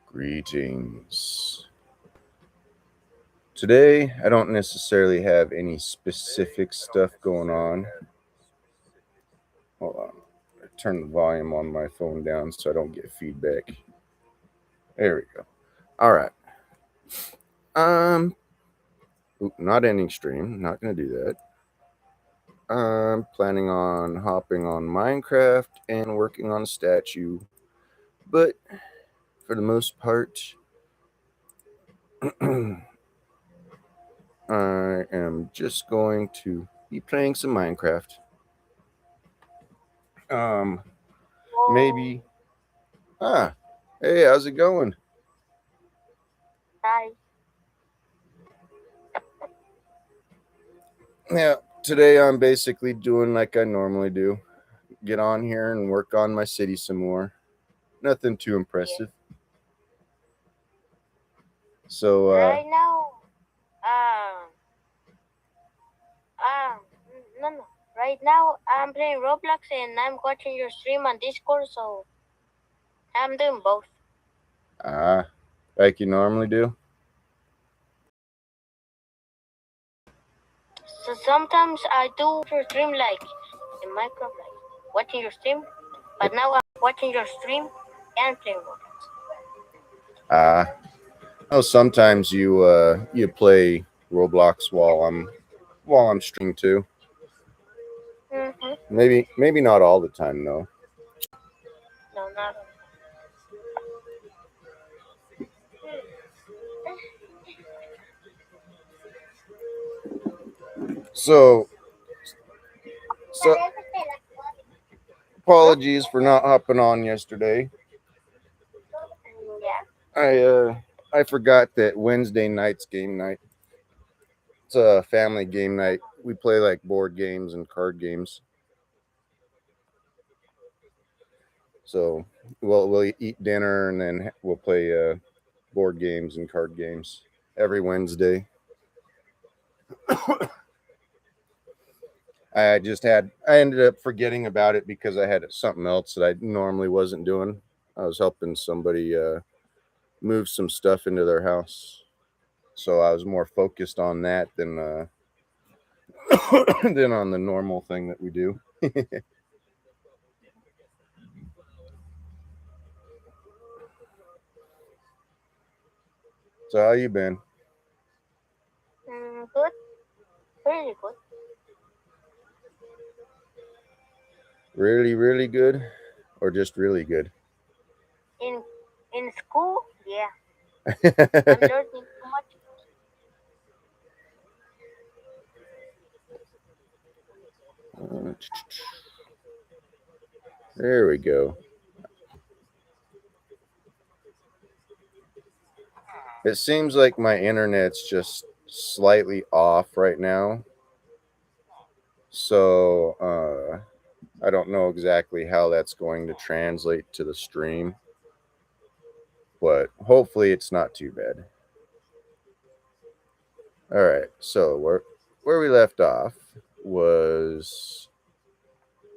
Greetings. Today, I don't necessarily have any specific stuff going on. Hold on. I turn the volume on my phone down so I don't get feedback. There we go. All right. Not ending stream. Not going to do that. I'm planning on hopping on Minecraft and working on a statue. But for the most part, I am just going to be playing some Minecraft. Maybe. Hey, how's it going? Hi. Yeah, today I'm basically doing like I normally do. Get on here and work on my city some more. Nothing too impressive. So, Right now, um, no. Right now, I'm playing Roblox and I'm watching your stream on Discord, so I'm doing both. like you normally do? So sometimes I do your stream like in Minecraft, like watching your stream, but now I'm watching your stream and playing Roblox. Sometimes you play Roblox while I'm streaming too. Maybe not all the time though. No, not. So apologies for not hopping on yesterday. Yeah. I forgot that Wednesday night's game night. It's a family game night. We play like board games and card games. So we'll eat dinner and then we'll play board games and card games every Wednesday. I ended up forgetting about it because I had something else that I normally wasn't doing. I was helping somebody move some stuff into their house. So I was more focused on that than than on the normal thing that we do. So how you been? Good. Really good. Really, really good, or just really good? In school, yeah. I'm learning too much. There we go. It seems like my internet's just slightly off right now. So I don't know exactly how that's going to translate to the stream. But hopefully it's not too bad. All right. So where we left off was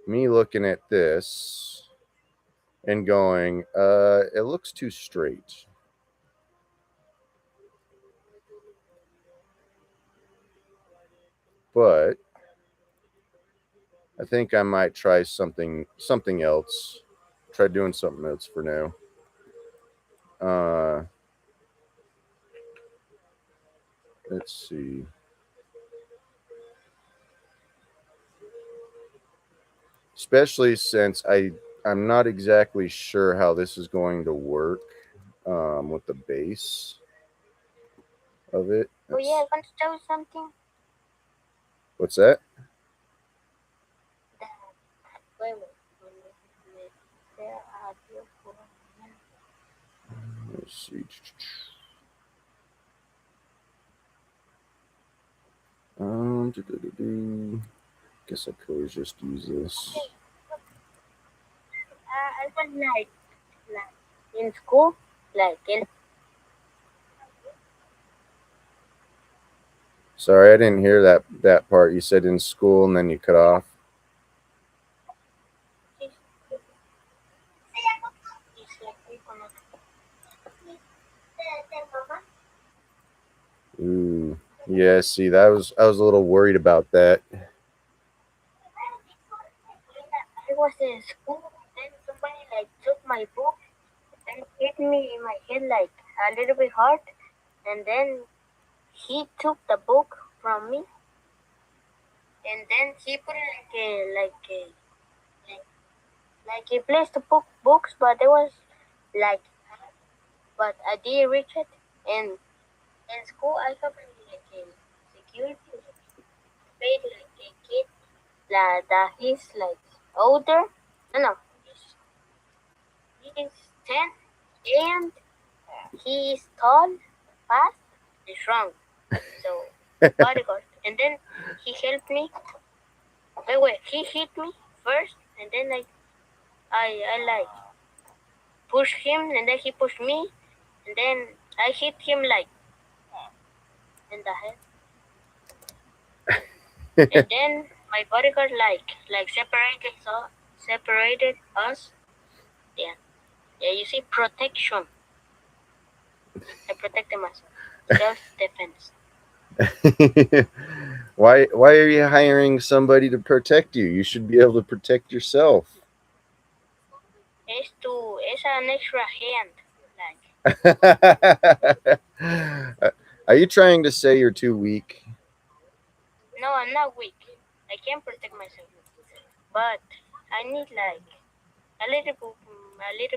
me looking at this and going, it looks too straight. But I think I might try something else. Try doing something else for now. Let's see. Especially since I'm not exactly sure how this is going to work with the base of it. Oh yeah, I want to tell you something. What's that? Wait. Let's see. Guess I could always just use this. I was like in school, like in. Sorry, I didn't hear that part. You said in school and then you cut off. Ooh, yeah. See, I was a little worried about that. I was in school, then somebody like took my book and hit me in my head like a little bit hard, and then he took the book from me, and then he put it like he placed the books, but it was like, but I didn't reach it, and in school I have like a security paid like a kid that he's like older. No, he's 10, and he is tall, fast, and strong. So bodyguard, and then he helped me. Wait, he hit me first, and then like I like pushed him, and then he pushed me, and then I hit him like in the head, and then my bodyguard like separated us. Yeah, yeah. You see, protection. I protected myself. Self-defense. Why are you hiring somebody to protect you? You should be able to protect yourself. It's an extra hand. Like, Are you trying to say you're too weak? no, I'm not weak. I can protect myself, but I need like a little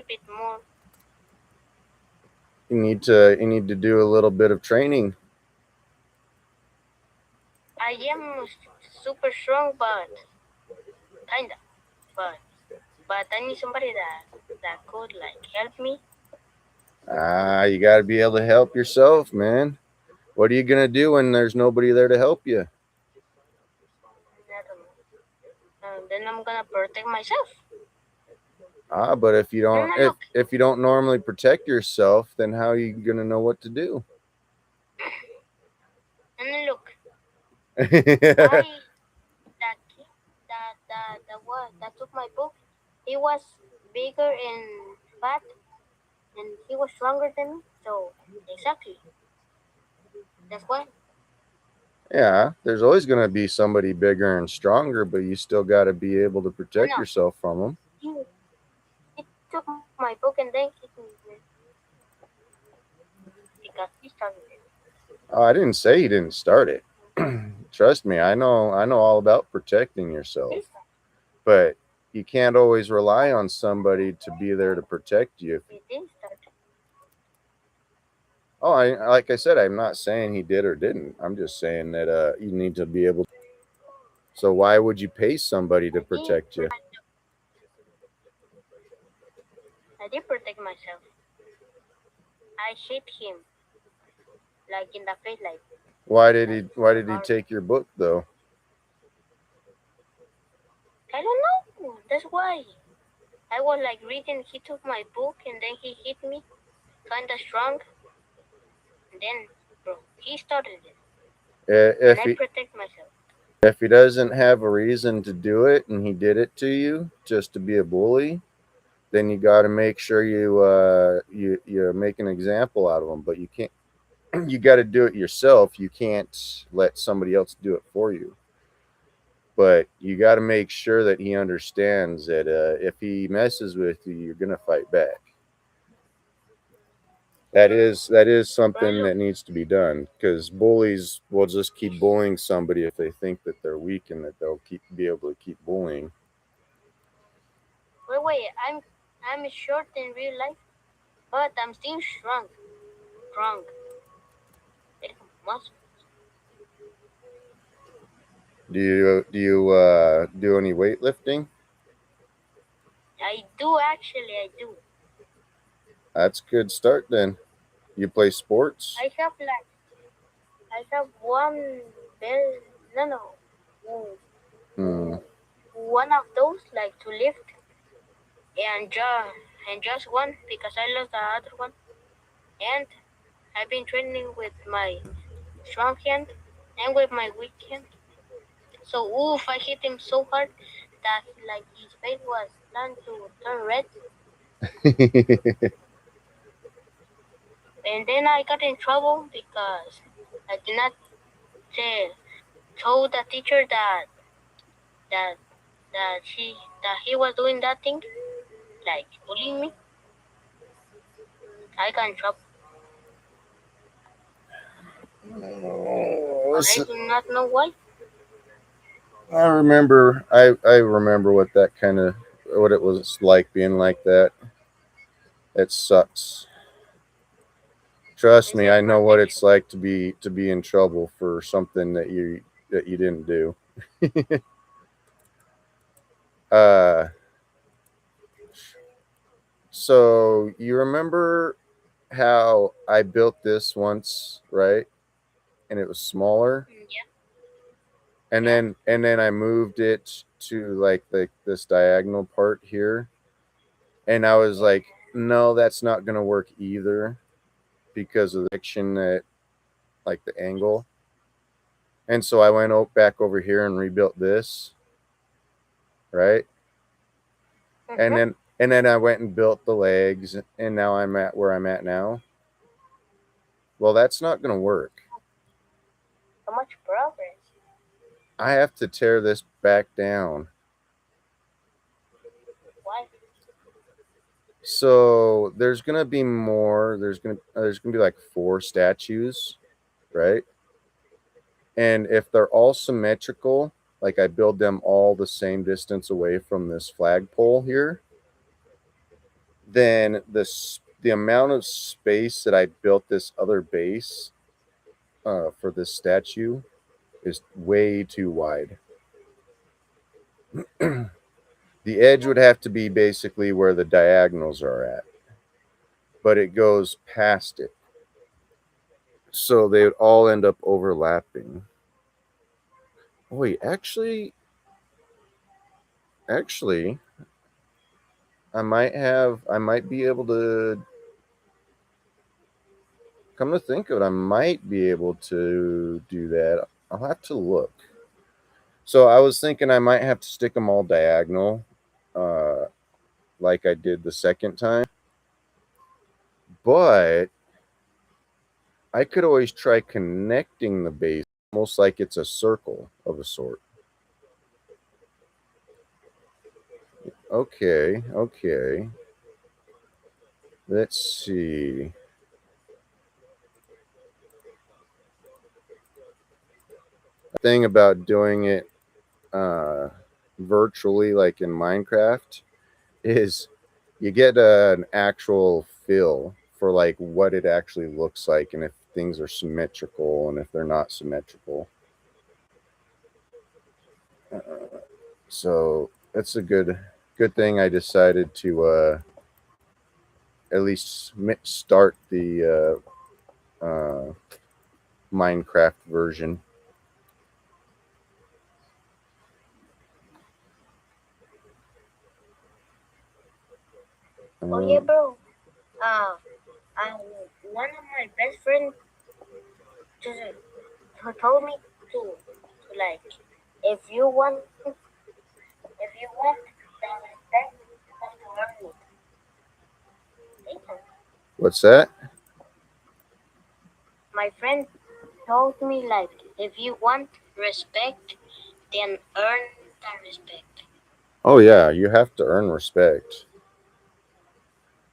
bit more. You need to do a little bit of training. I am super strong, but kinda, but I need somebody that could like help me. You got to be able to help yourself, man. What are you gonna do when there's nobody there to help you? I don't know. Then I'm gonna protect myself. But And then look, if you don't normally protect yourself, then how are you gonna know what to do? and then look. I that kid that took my book. He was bigger and fat, and he was stronger than me. So exactly, that's why. Yeah, there's always gonna be somebody bigger and stronger, but you still got to be able to No, protect no. yourself from them. He took my book and then hit me because he started it. Oh, I didn't say you didn't start it. Trust me, I know all about protecting He yourself. started. But you can't always rely on somebody to be there to protect you. He didn't start. Oh, I like I said, I'm not saying he did or didn't. I'm just saying that you need to be able. So why would you pay somebody to I did. protect you? I did protect myself. I hit him like in the face, like Why did he hard. take your book though? I don't know. That's why. I was like reading. He took my book and then he hit me, kinda strong. And then, bro, he started it, and If I protect myself. he doesn't have a reason to do it and he did it to you just to be a bully, then you got to make sure you make an example out of him. But you can't. You got to do it yourself. You can't let somebody else do it for you. But you got to make sure that he understands that if he messes with you, you're gonna fight back. That is Bro, something look, that needs to be done because bullies will just keep bullying somebody if they think that they're weak and that they'll keep be able to keep bullying. wait. I'm short in real life, but I'm still strong. Strong. Like muscle. Do any weightlifting? I do actually. I do. That's a good start then. You play sports? I have one bell. No, no. Mm, Hmm. one of those like to lift, and just one because I lost the other one. And I've been training with my strong hand and with my weak hand. So oof, I hit him so hard that like his face was starting to turn red. And then I got in trouble because I did not told the teacher that that he was doing that thing, like bullying me. I got in trouble. Oh, But I do not know why. I remember. I remember what it was like being like that. It sucks. Trust me, I know what it's like to be in trouble for something that you didn't do. uh, so you remember how I built this once, right? And it was smaller, Yeah. and then I moved it to like this diagonal part here, and I was like, no, that's not gonna work either because of the direction that like the angle. And so I went back over here and rebuilt this, right? And then I went and built the legs, and now I'm at where I'm at now. Well, that's not going to work. So much progress. I have to tear this back down. Why? So there's going to be more. There's going to be like 4 statues, right? And if they're all symmetrical, like I build them all the same distance away from this flagpole here, then the amount of space that I built this other base for this statue is way too wide. The edge would have to be basically where the diagonals are at, but it goes past it. So they would all end up overlapping. Wait, actually, I might be able to, come to think of it, I might be able to do that. I'll have to look. So I was thinking I might have to stick them all diagonal, like I did the second time. But I could always try connecting the base almost like it's a circle of a sort. Okay. Let's see. The thing about doing it virtually, like in Minecraft, is you get an actual feel for like what it actually looks like, and if things are symmetrical and if they're not symmetrical. So it's a good thing I decided to at least start the Minecraft version. Oh yeah, bro. One of my best friends just who told me to like, if you want the respect, you have to earn it. What's that? My friend told me like, if you want respect, then earn that respect. Oh yeah, you have to earn respect.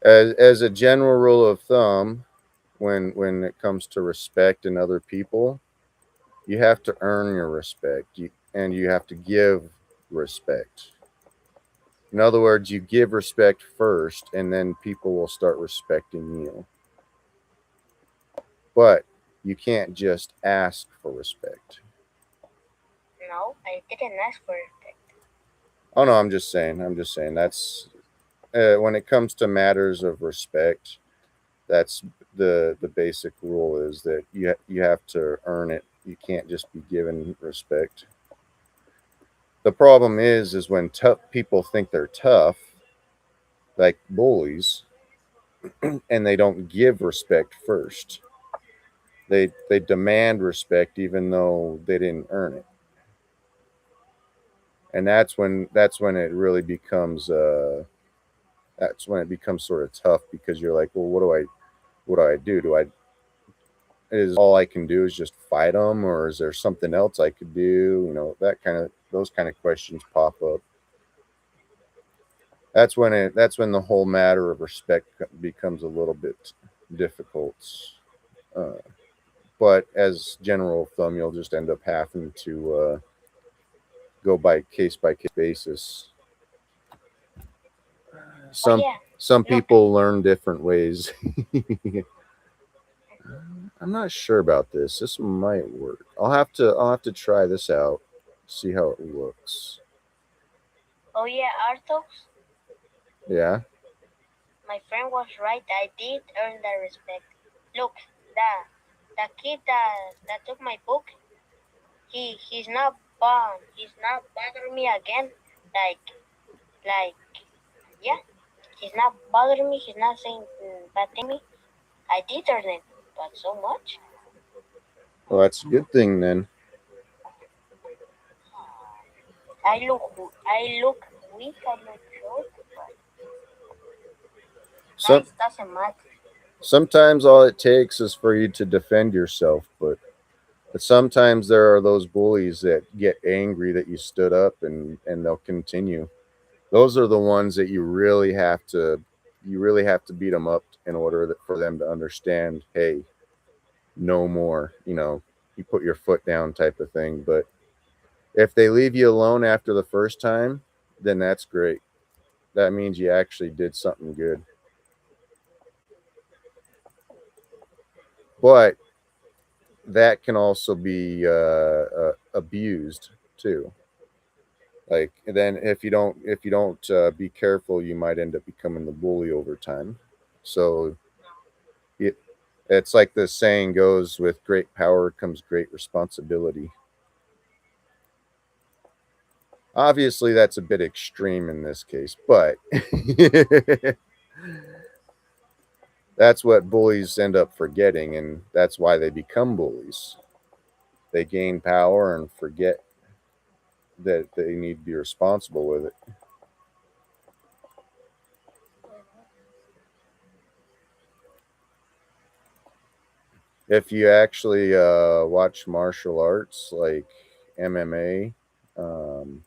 As a general rule of thumb, when it comes to respect in other people, you have to earn your respect, and you have to give respect. In other words, you give respect first, and then people will start respecting you. But you can't just ask for respect. No, I didn't ask for respect. Oh no, I'm just saying. That's when it comes to matters of respect. That's the basic rule is that you have to earn it. You can't just be given respect. The problem is when tough people think they're tough, like bullies, and they don't give respect first. They demand respect even though they didn't earn it, and that's when it really becomes that's when it becomes sort of tough because you're like, well, what do I do? is all I can do is just fight them, or is there something else I could do? Those kind of questions pop up. That's when the whole matter of respect becomes a little bit difficult. Uh, but as general thumb, you'll just end up having to go by case basis. Oh yeah, Some look, people learn different ways. I'm not sure about this. This might work. I'll have to try this out. See how it looks. oh yeah, Arthos, Yeah. my friend was right. I did earn that respect. Look, the kid that took my book, he's not bothering me again. Like yeah, he's not bothering me. He's not saying bad thing to me. I did earn it, but so much. Well, that's a good thing then. I look weak. I look short, but Some size doesn't matter. Sometimes all it takes is for you to defend yourself, but sometimes there are those bullies that get angry that you stood up, and they'll continue. Those are the ones that you really have to beat them up in order for them to understand, hey, no more, you put your foot down type of thing. But if they leave you alone after the first time, then that's great. That means you actually did something good. But that can also be abused too. Like, then if you don't be careful, you might end up becoming the bully over time. So it it's like the saying goes: with great power comes great responsibility. Obviously, that's a bit extreme in this case, but that's what bullies end up forgetting, and that's why they become bullies. They gain power and forget that they need to be responsible with it. If you actually watch martial arts like MMA, um,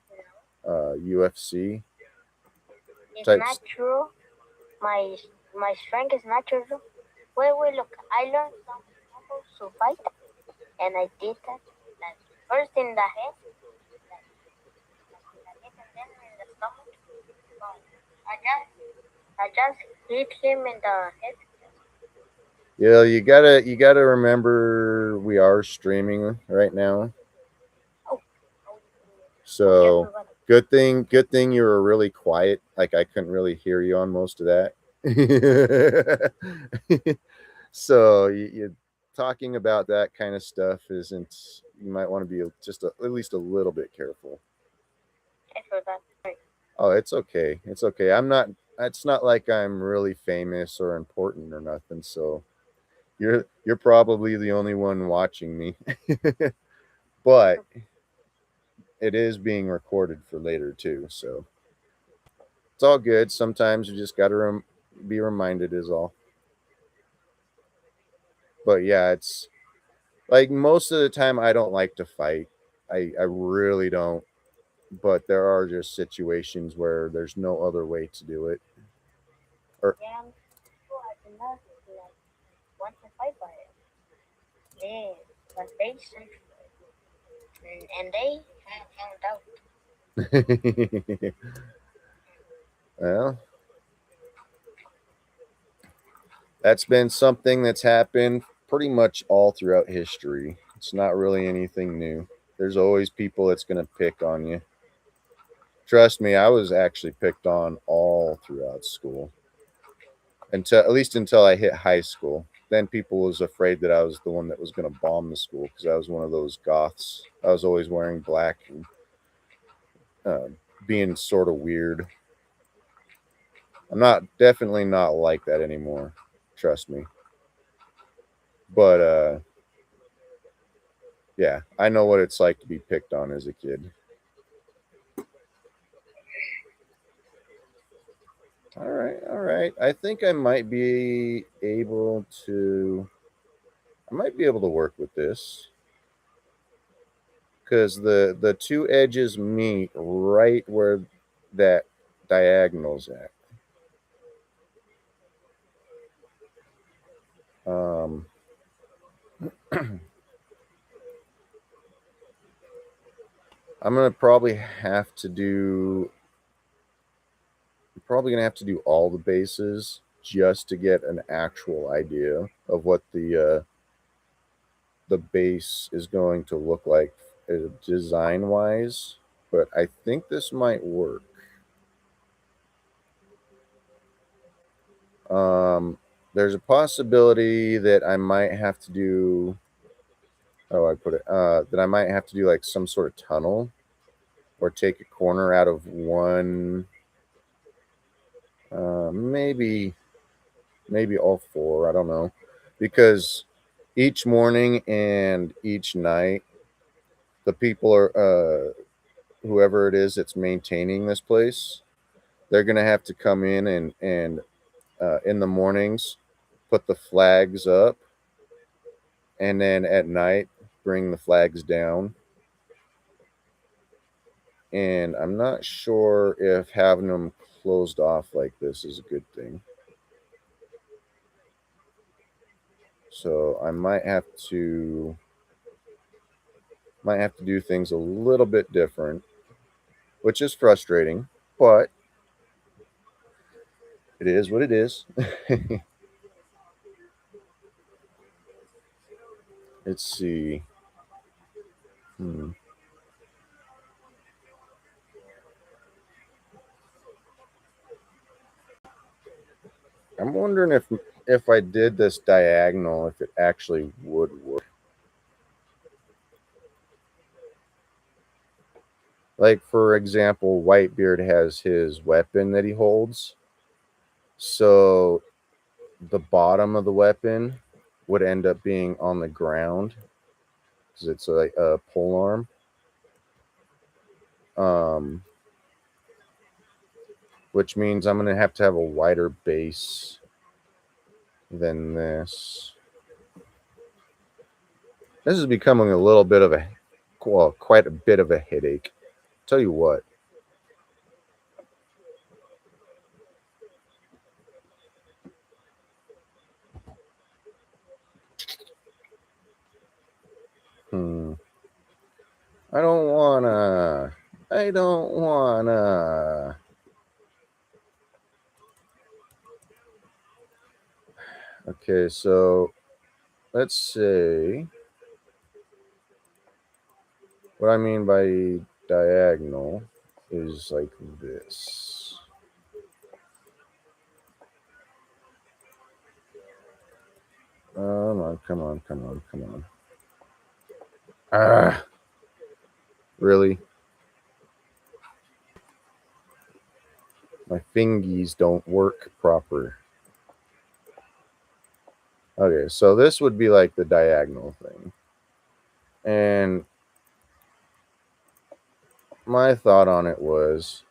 UFC It's types, not true. My my strength is not true. Wait, look. I learned some combos to fight, and I did that. Like first in the head, and then in the stomach. But I just hit him in the head. yeah, you gotta remember we are streaming right now, Oh, oh, oh yeah, I so forgot. good thing you were really quiet. Like, I couldn't really hear you on most of that. So you talking about that kind of stuff isn't. You might want to be at least a little bit careful. I forgot. Sorry. Oh, it's okay. It's okay. I'm not. It's not like I'm really famous or important or nothing. So you're probably the only one watching me, but it is being recorded for later too. So it's all good. Sometimes you just got to be reminded is all. But yeah, it's like most of the time I don't like to fight. I really don't. But there are just situations where there's no other way to do it. Or Yeah, I did not like want to fight by it. They, but they searched for it, and they found out. well, that's been something that's happened pretty much all throughout history. It's not really anything new. There's always people that's going to pick on you. Trust me, I was actually picked on all throughout school, until at least until I hit high school. Then people was afraid that I was the one that was going to bomb the school because I was one of those goths. I was always wearing black and uh, being sort of weird. I'm not definitely not like that anymore. Trust me. But yeah, I know what it's like to be picked on as a kid. All right, all right. I think I might be able to I might be able to work with this because the two edges meet right where that diagonal's at. I'm gonna probably have to do. I'm probably gonna have to do all the bases just to get an actual idea of what the base is going to look like design wise. But I think this might work. There's a possibility that I might have to do. Oh, I put it. That I might have to do like some sort of tunnel, or take a corner out of one. Maybe all four. I don't know, because each morning and each night, the people are whoever it is that's maintaining this place, they're gonna have to come in and in the mornings put the flags up, and then at night bring the flags down. And I'm not sure if having them closed off like this is a good thing. So I might have to do things a little bit different, which is frustrating, but it is what it is. Let's see. I'm wondering if I did this diagonal, if it actually would work. Like, for example, Whitebeard has his weapon that he holds. So the bottom of the weapon would end up being on the ground because it's like a pole arm. Which means I'm going to have a wider base than this. This is becoming a little bit of quite a bit of a headache. Tell you what. I don't wanna. Okay, so let's say what I mean by diagonal is like this. Come on. Really? My fingies don't work proper. Okay, so this would be like the diagonal thing. And my thought on it was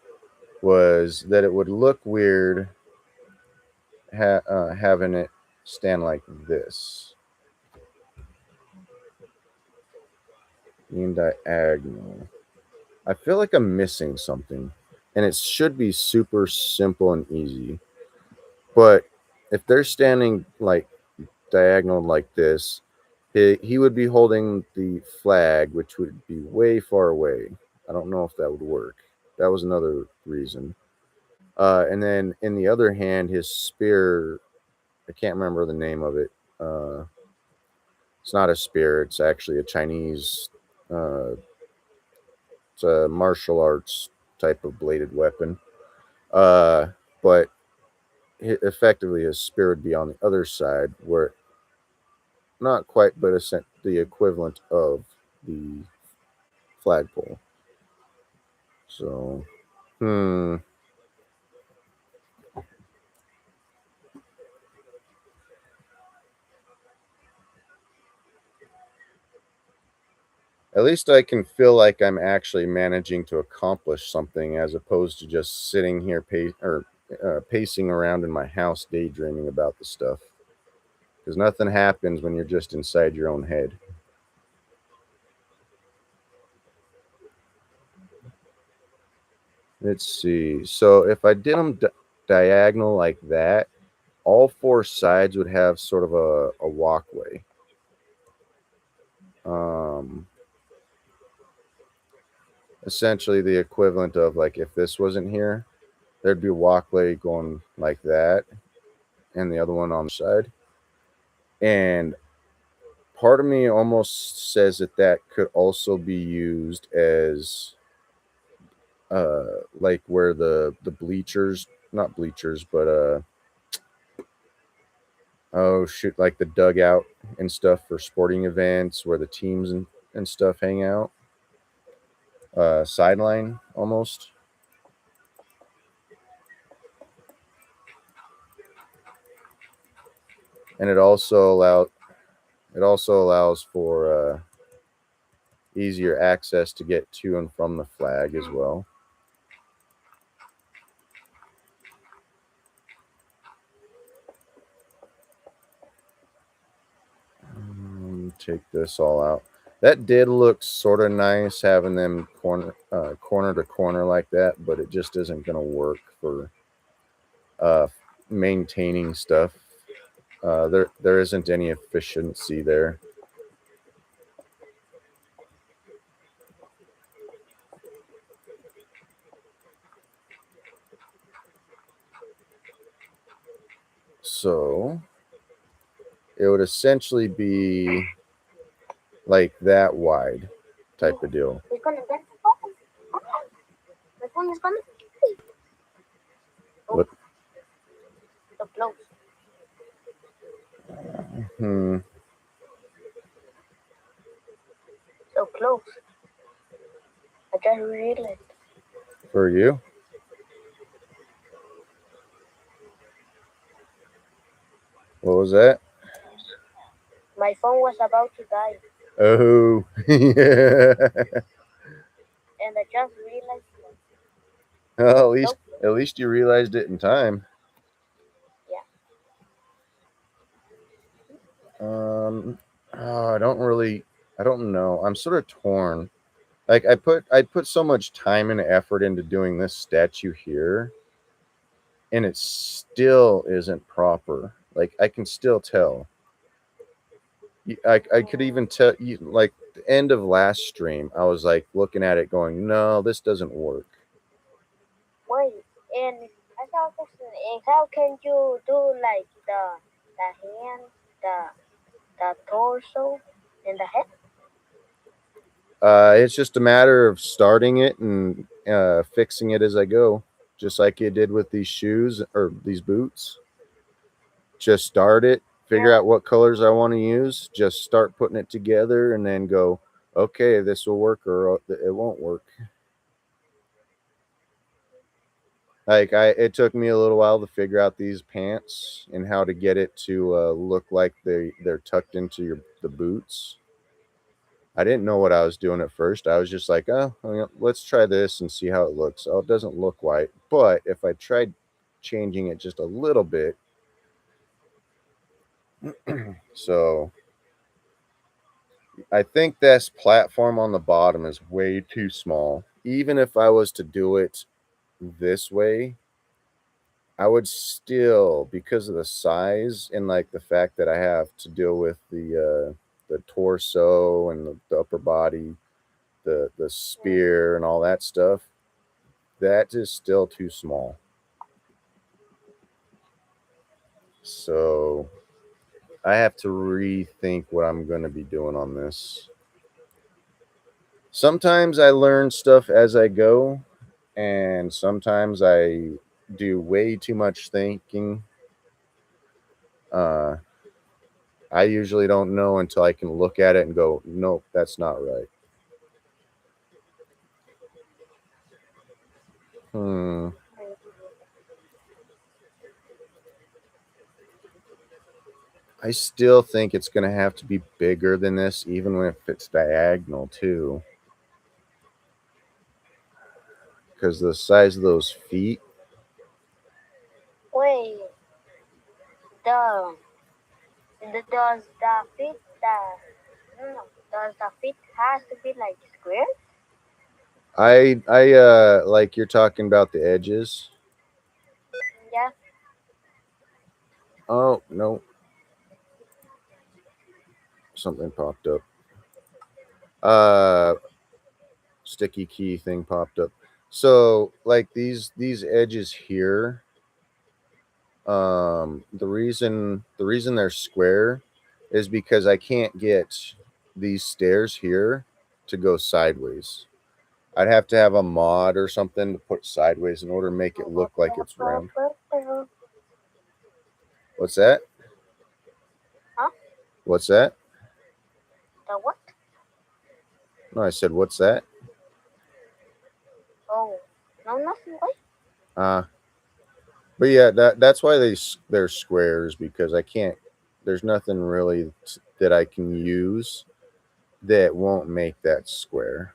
that it would look weird having it stand like this. Mean diagonal. I feel like I'm missing something, and it should be super simple and easy. But if they're standing like diagonal like this, he would be holding the flag, which would be way far away. I don't know if that would work. That was another reason. And then in the other hand, his spear, I can't remember the name of it. It's not a spear. It's actually a Chinese. It's a martial arts type of bladed weapon. But effectively, his spear would be on the other side, where not quite, but the equivalent of the flagpole. So, At least I can feel like I'm actually managing to accomplish something, as opposed to just sitting here pacing around in my house daydreaming about the stuff. because nothing happens when you're just inside your own head. Let's see. So if I did them diagonal like that, all four sides would have sort of a walkway. Essentially the equivalent of, like, if this wasn't here, there'd be a walkway going like that and the other one on the side. And part of me almost says that could also be used as like where the bleachers, not bleachers, but oh shoot, like the dugout and stuff for sporting events where the teams and stuff hang out. Sideline almost. And it also allows for easier access to get to and from the flag as well. Take this all out. That did look sort of nice, having them corner to corner like that, but it just isn't going to work for maintaining stuff. There isn't any efficiency there. So it would essentially be like that wide type of deal. My phone is gone. What? So close. So close. I just realized. For you? What was that? My phone was about to die. Oh, yeah. And I just realized. Well, at least you realized it in time. Yeah. I don't know. I'm sort of torn. Like I put so much time and effort into doing this statue here, and it still isn't proper. Like I can still tell. I could even tell you, like the end of last stream, I was like looking at it going, no, this doesn't work. Wait, and I have a question. And how can you do like the hand, the torso, and the head? It's just a matter of starting it and fixing it as I go, just like you did with these shoes or these boots. Just start it, figure out what colors I want to use, just start putting it together, and then go, okay, this will work or it won't work. Like it took me a little while to figure out these pants and how to get it to look like they're tucked into the boots. I didn't know what I was doing at first. I was just like, oh, let's try this and see how it looks. Oh, it doesn't look right. But if I tried changing it just a little bit, so I think this platform on the bottom is way too small. Even if I was to do it this way, I would still, because of the size and like the fact that I have to deal with the torso and the upper body, the spear and all that stuff, that is still too small. So I have to rethink what I'm going to be doing on this. Sometimes I learn stuff as I go, and sometimes I do way too much thinking. I usually don't know until I can look at it and go, nope, that's not right. I still think it's going to have to be bigger than this, even when it fits diagonal too. Because the size of those feet. Wait, the Does the feet no, does the feet has to be like square? I like you're talking about the edges. Yeah. Oh no, something popped up. Sticky key thing popped up. So like these edges here, the reason they're square is because I can't get these stairs here to go sideways. I'd have to have a mod or something to put sideways in order to make it look like it's round. What's that? Huh? What's that? The what? No, I said what's that? Oh, no, nothing. Why? But yeah, that's why they're squares, because I can't. There's nothing really that I can use that won't make that square.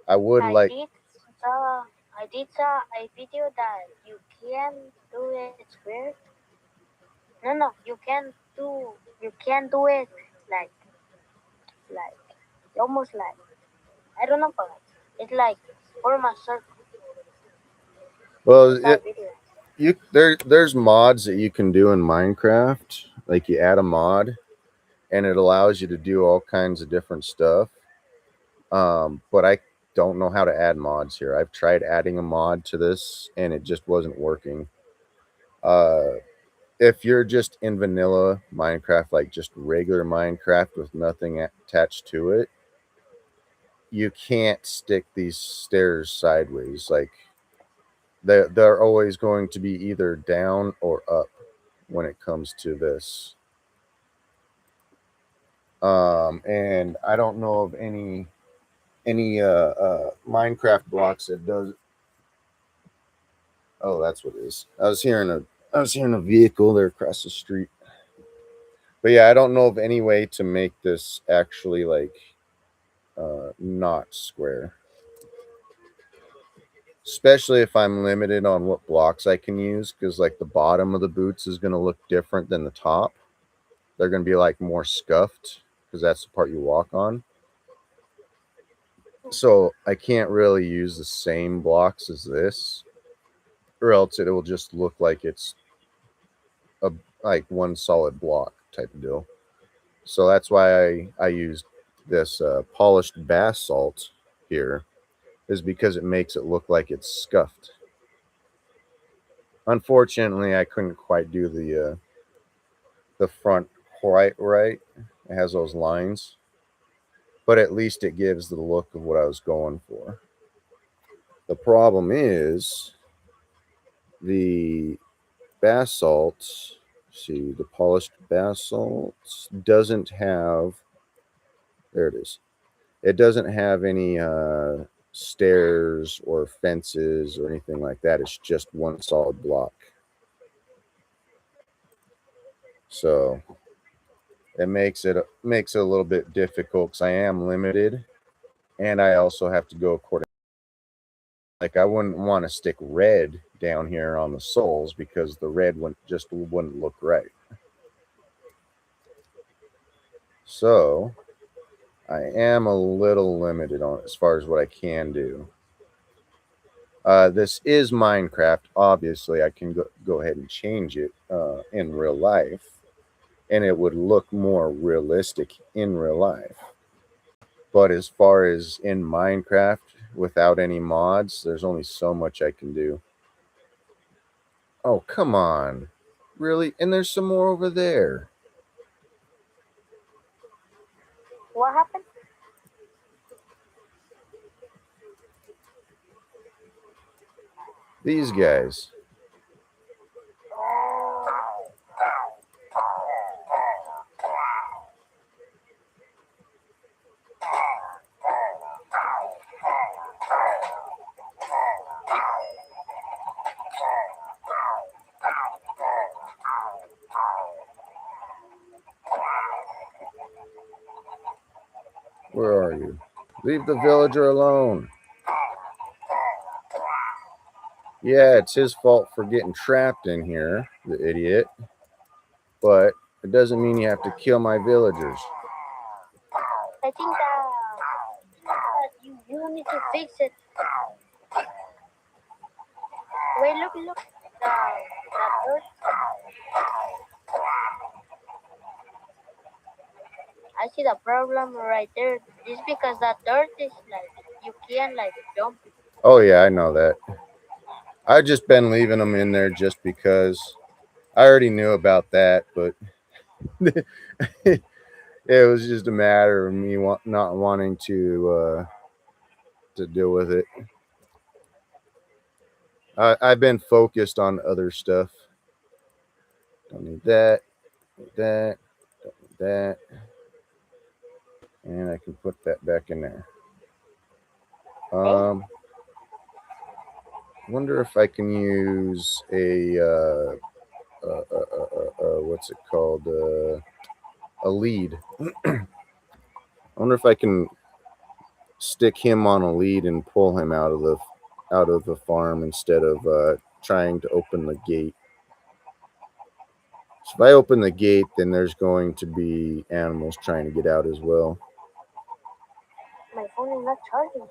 I would I like. did the I did a video that you can do it square. No, you can do it like like almost like I don't know, but it's like form a circle. Well, That video. there's mods that you can do in Minecraft. Like you add a mod, and it allows you to do all kinds of different stuff. But I don't know how to add mods here. I've tried adding a mod to this, and it just wasn't working. Uh, if you're just in vanilla Minecraft, like just regular Minecraft with nothing attached to it, you can't stick these stairs sideways. Like they're always going to be either down or up when it comes to this. And I don't know of any Minecraft blocks that does. Oh, that's what it is. I was hearing a vehicle there across the street. But yeah, I don't know of any way to make this actually like not square. Especially if I'm limited on what blocks I can use, because like the bottom of the boots is going to look different than the top. They're going to be like more scuffed because that's the part you walk on. So I can't really use the same blocks as this, or else it will just look like it's a like one solid block type of deal. So that's why I used this polished basalt here, is because it makes it look like it's scuffed. Unfortunately, I couldn't quite do the front quite right. It has those lines, but at least it gives the look of what I was going for. The problem is the basalt. See, the polished basalt doesn't have. There it is. It doesn't have any stairs or fences or anything like that. It's just one solid block. So it makes it a little bit difficult because I am limited, and I also have to go according. Like I wouldn't want to stick red down here on the soles because the red wouldn't look right. So I am a little limited on as far as what I can do. This is Minecraft. Obviously, I can go ahead and change it in real life, and it would look more realistic in real life. But as far as in Minecraft, without any mods, there's only so much I can do. Oh, come on. Really? And there's some more over there. What happened? These guys. Where are you? Leave the villager alone. Yeah, it's his fault for getting trapped in here, the idiot. But It doesn't mean you have to kill my villagers. I think that you need to fix it. Wait, look. The dirt. I see the problem right there. It's because that dirt is like you can't like jump. Oh yeah, I know that. I've just been leaving them in there just because I already knew about that, but it was just a matter of me not wanting to deal with it. I've been focused on other stuff. Don't need that. Need that. Don't need that. And I can put that back in there. Wonder if I can use a what's it called? A lead. I wonder if I can stick him on a lead and pull him out of the farm instead of trying to open the gate. So if I open the gate, then there's going to be animals trying to get out as well. My phone is not charging.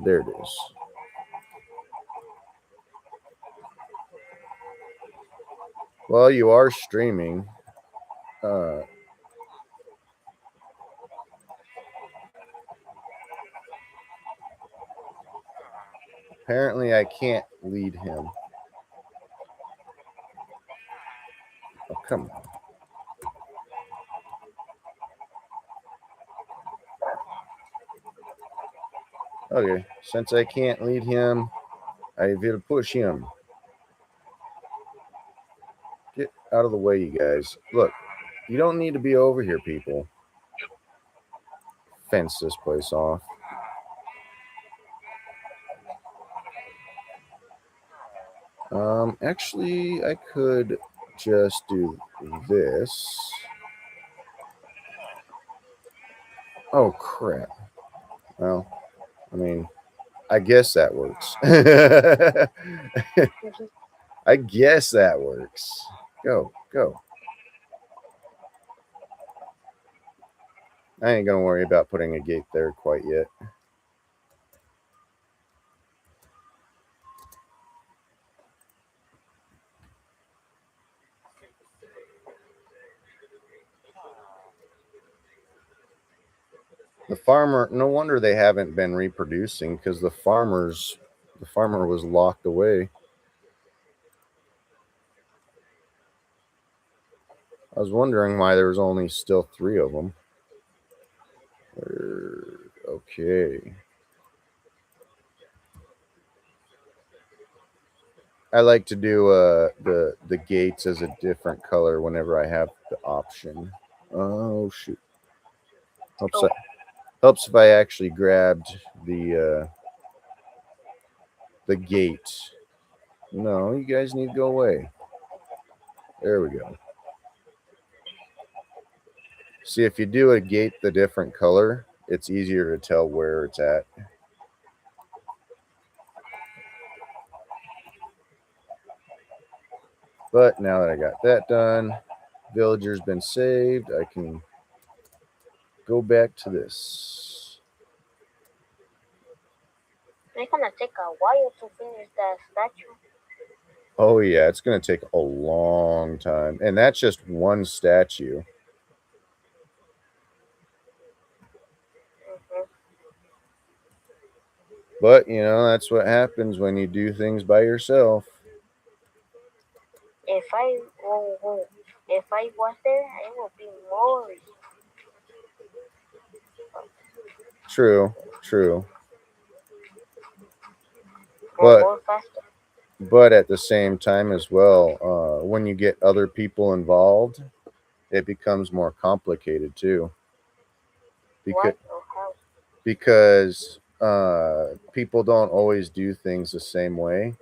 There it is. Well, you are streaming. Apparently, I can't lead him. Oh, come on. Okay, since I can't lead him, I will push him. Get out of the way, you guys. Look, you don't need to be over here, people. Fence this place off. Actually, I could just do this. Oh, crap. Well, I mean, I guess that works. I guess that works. Go. I ain't gonna worry about putting a gate there quite yet. The farmer, no wonder they haven't been reproducing, because the farmer was locked away. I was wondering why there was only still 3 of them. Okay. I like to do the gates as a different color whenever I have the option. Oh shoot! Helps if I actually grabbed the gate. No, you guys need to go away. There we go. See, if you do a gate the different color, it's easier to tell where it's at. But now that I got that done, villager's been saved, I can go back to this. It's gonna take a while to finish the statue. Oh yeah, it's gonna take a long time, and that's just one statue. But that's what happens when you do things by yourself. If I was there, it would be more. True. But at the same time as well, when you get other people involved, it becomes more complicated too. Because people don't always do things the same way.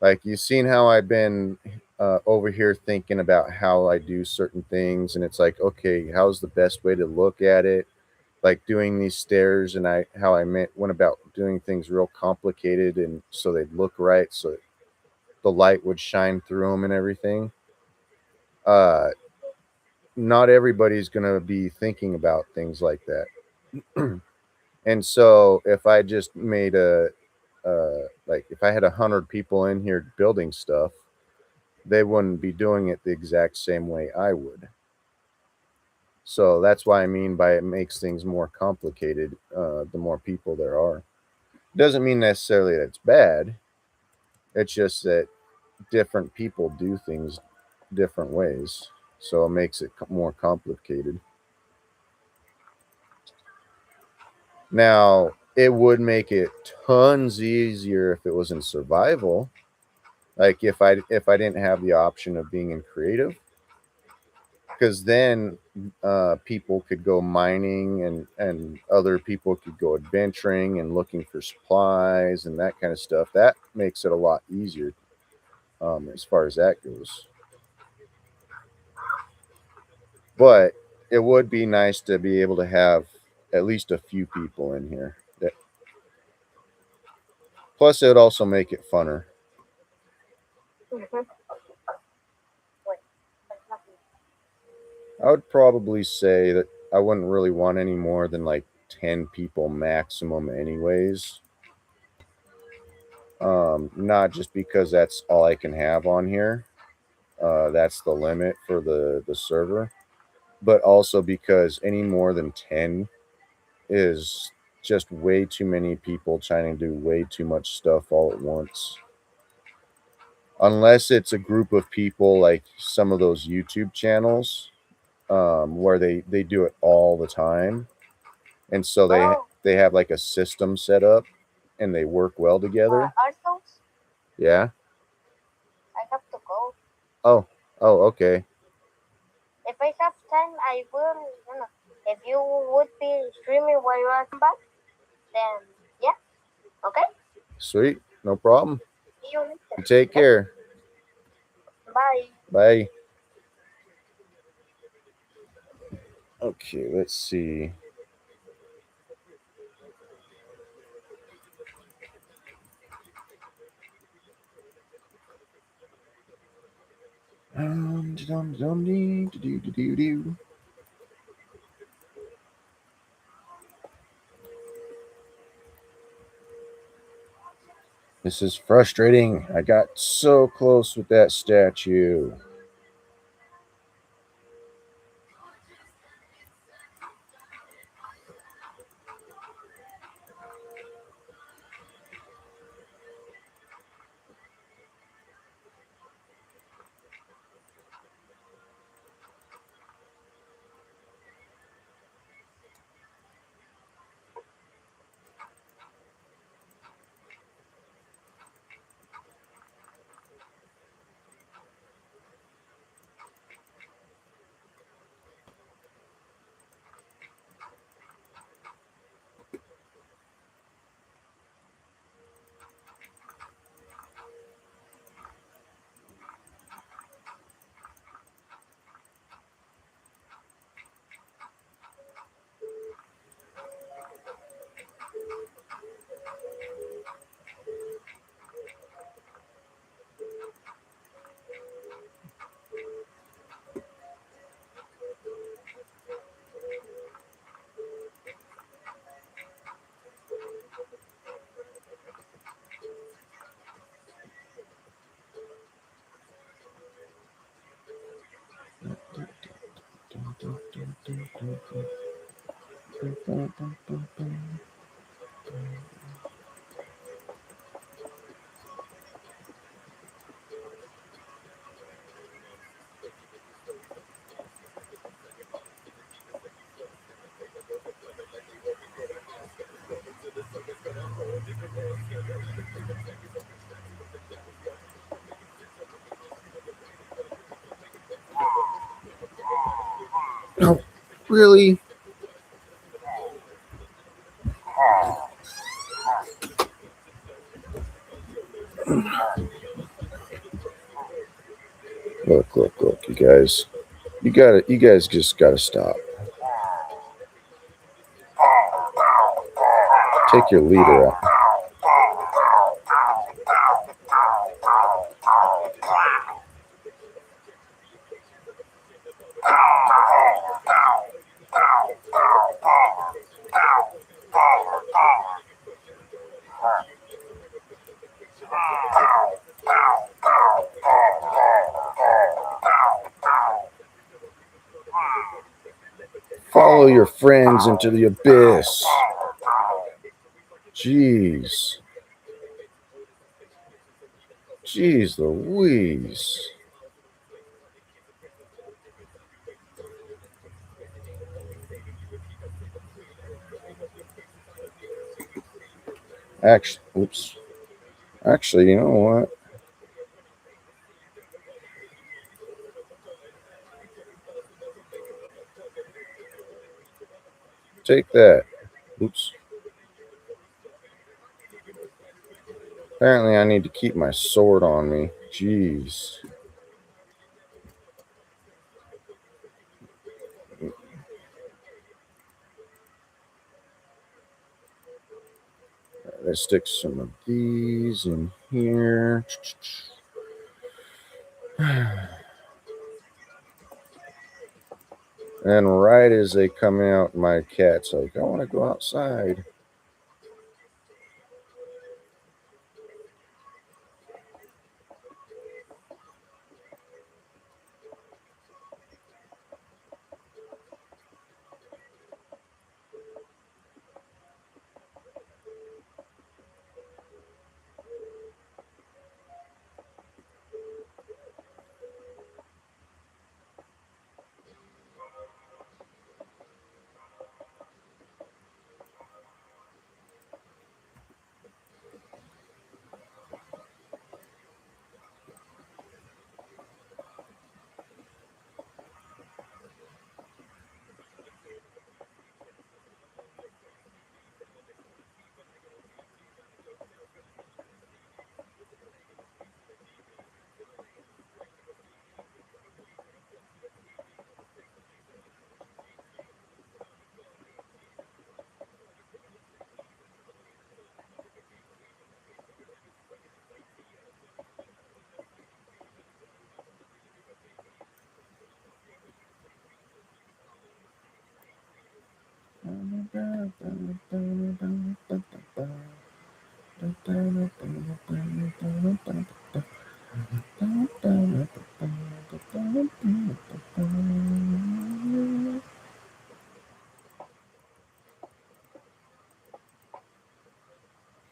Like, you've seen how I've been over here thinking about how I do certain things, and it's like, okay, how's the best way to look at it? Like doing these stairs, and went about doing things real complicated, and so they'd look right. So the light would shine through them and everything. Not everybody's gonna be thinking about things like that. And so if I just made like if I had 100 people in here building stuff, they wouldn't be doing it the exact same way I would. So that's why I mean by it makes things more complicated. The more people there are, doesn't mean necessarily that it's bad. It's just that different people do things different ways, so it makes it more complicated. Now, it would make it tons easier if it was in survival. Like if I didn't have the option of being in creative, because then people could go mining and other people could go adventuring and looking for supplies and that kind of stuff. That makes it a lot easier as far as that goes. But it would be nice to be able to have at least a few people in here. Plus, it would also make it funner. Mhm. Wait, there's nothing. I would probably say that I wouldn't really want any more than like 10 people maximum, anyways. Not just because that's all I can have on here. That's the limit for the server, but also because any more than 10 is just way too many people trying to do way too much stuff all at once. Unless it's a group of people like some of those YouTube channels, where they do it all the time, and so Oh, they have like a system set up and they work well together. Arthos, Yeah. I have to go. Oh. Oh. Okay. If I have time, I will. You know, if you would be streaming while you are back, then yeah, okay. Sweet. No problem. See you later. Take care. Bye. Bye. Okay. Let's see. Dum-dum-dum-dee-doo-doo-doo-doo. This is frustrating. I got so close with that statue. Oh, really? Look, you guys. You guys just gotta stop. Take your leader out. Follow your friends into the abyss. Jeez. Jeez Louise. Actually, you know what? Take that. Oops. Apparently, I need to keep my sword on me. Jeez. Let's stick some of these in here. And right as they come out, my cat's like, I want to go outside.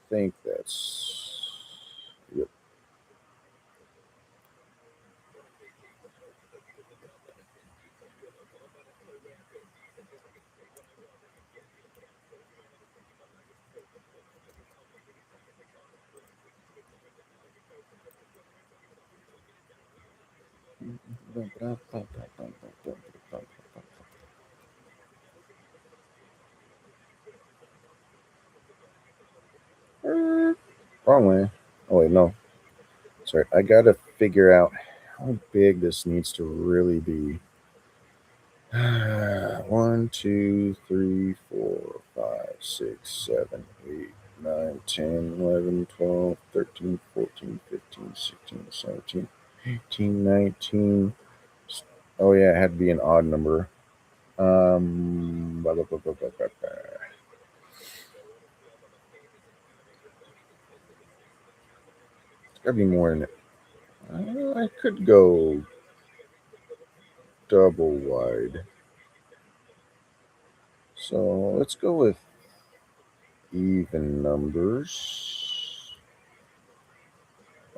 I think that's. Yep. Wrong way. Oh, wait, no. Sorry. I got to figure out how big this needs to really be. 1, 2, 3, 4, 5, 6, 7, 8, 9, 10, 11, 12, 13, 14, 15, 16, 17, 18, 19. Oh, yeah, it had to be an odd number. Blah, blah, blah, blah, blah, blah, blah. It's got to be more than it. I could go double wide. So let's go with even numbers.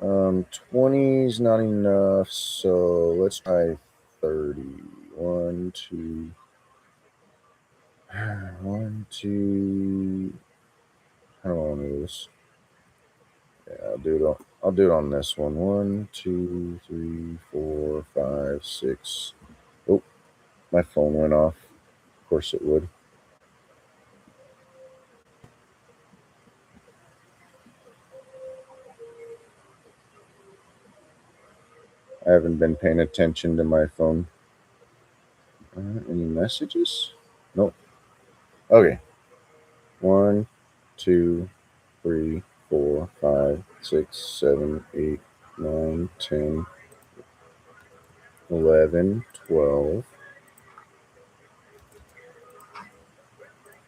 20 is not enough, so let's try 30. 1, 2. 1, 2. How do I want to do this? Yeah, I'll do it on this one. 1, 2, 3, 4, 5, 6. Oh, my phone went off. Of course it would. I haven't been paying attention to my phone. Any messages? Nope. Okay. 1, 2, 3, 4, 5, 6, 7, 8, 9, 10, 11, 12,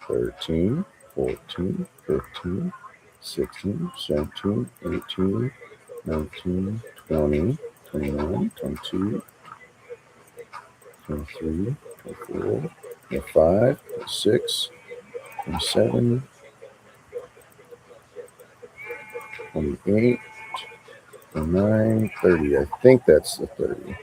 13, 14, 15, 16, 17, 18, 19, 20, 21, 22, 23, 24, 25, 26, 27, 28, 29, 30. I think that's the 30.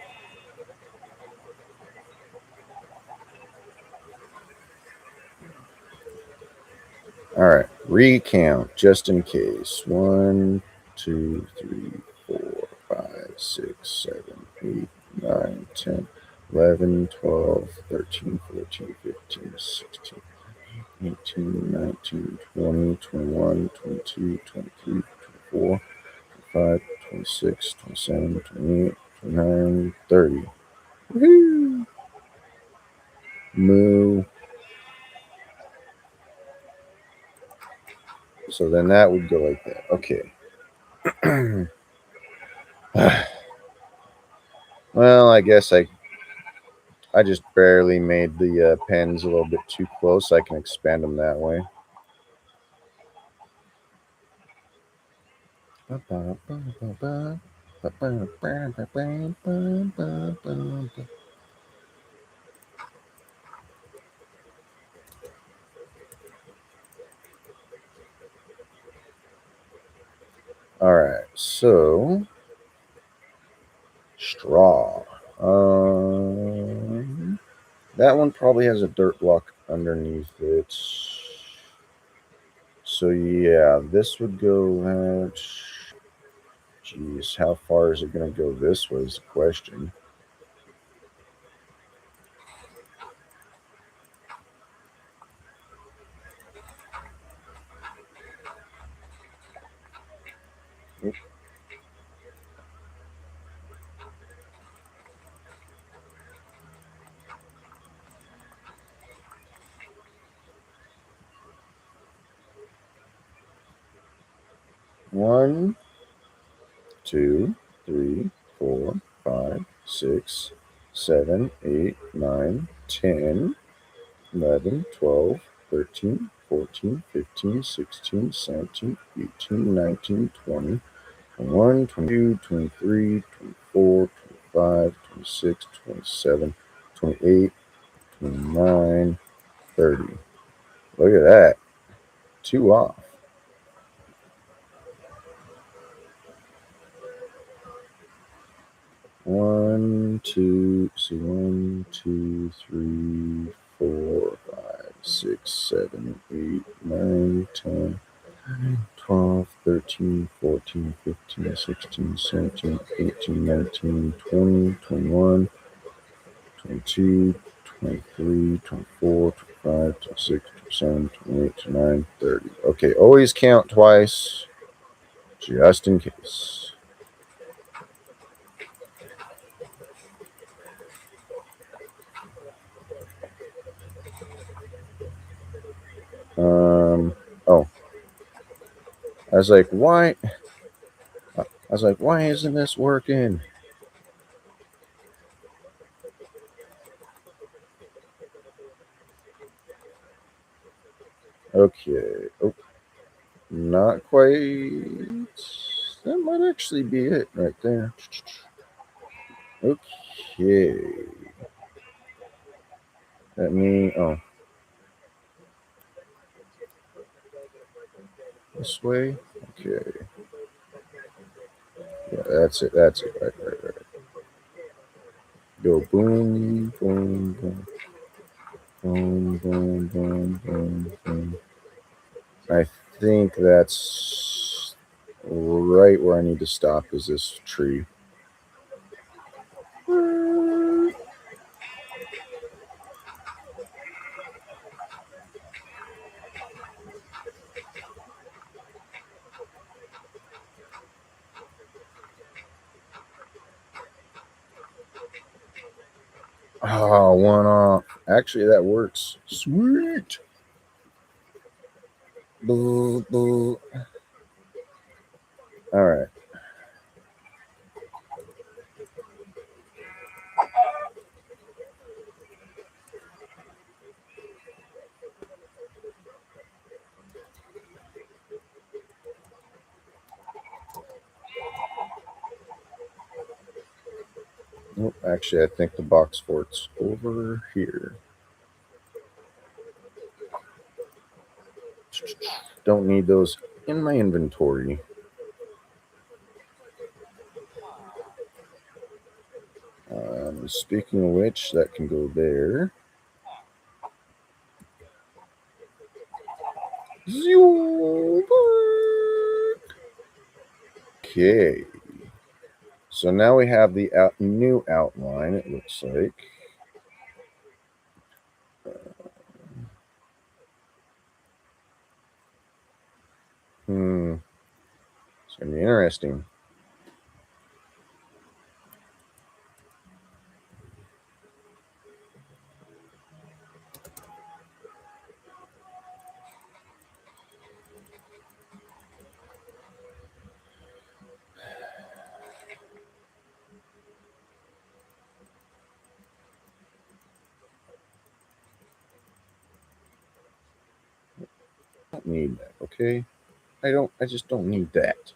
All right, recount just in case. 1, 2, 3, 4, 5, 6, 7, 8, 9, 10, 11, 12, 13, 14, 15, 16, 18, 19, 20, 21, 22, 23, 24, 25, 26, 27, 28, 29, 30. Woohoo! Moo. So then that would go like that. Okay. Well, I guess I just barely made the pens a little bit too close. I can expand them that way. All right, so straw. That one probably has a dirt block underneath it. So yeah, this would go. Geez, how far is it going to go this way is the question. One, 2, 3, 4, 5, 6, 7, 8, 9, 10, 11, 12, 13, 14, 15, 16, 17, 18, 19, 20, 21, 22, 23, 24, 25, 26, 27, 28, 29, 30. Look at that. 2 off. One, two, 3, 4, 5, 6, 7, 8, 9, 10, 12, 13, 14, 15, 16, 17, 18, 19, 20, 21, 22, 23, 24, 25, 26, 27, 28, 29, 30. Okay, always count twice, just in case. Oh. I was like, why? Why isn't this working? Okay. Oh, not quite. That might actually be it right there. Okay. Let me. Oh. This way? Okay. Yeah, that's it. That's it. Right. Go boom, boom, boom. Boom, boom, boom, boom, boom. I think that's right where I need to stop is this tree. Oh, 1 off. Actually, that works. Sweet. Boo, boo. All right. Oh, actually, I think the box fort's over here. Don't need those in my inventory. Speaking of which, that can go there. Okay. So now we have the new outline, it looks like. It's going to be interesting. I don't need that, okay? I just don't need that.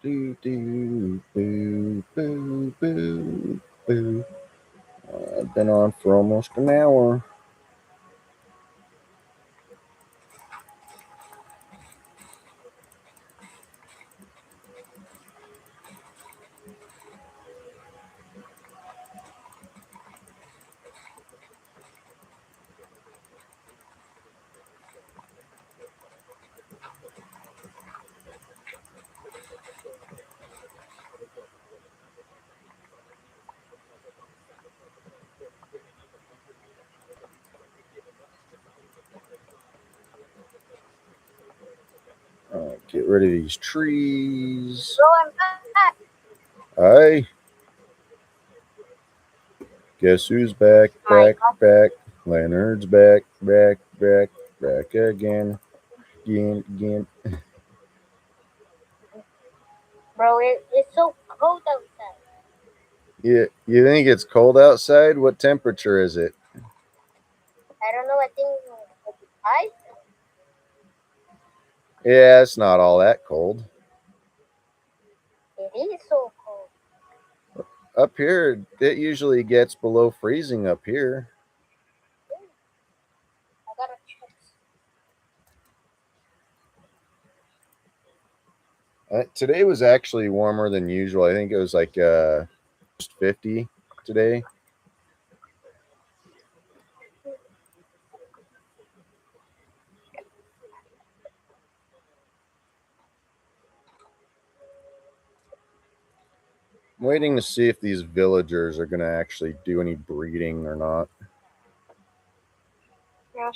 Do, do, boo, boo, boo, boo. I've been on for almost an hour. Get rid of these trees. Bro, I'm back. Hi. Guess who's back, My back, God. back? Leonard's back, back, back, back again. Again. Bro, it's so cold outside. You think it's cold outside? What temperature is it? I don't know. I think it's ice. Yeah, it's not all that cold. It is so cold. Up here, it usually gets below freezing up here. I gotta check. Today was actually warmer than usual. I think it was like 50 today. I'm waiting to see if these villagers are going to actually do any breeding or not. Yeah.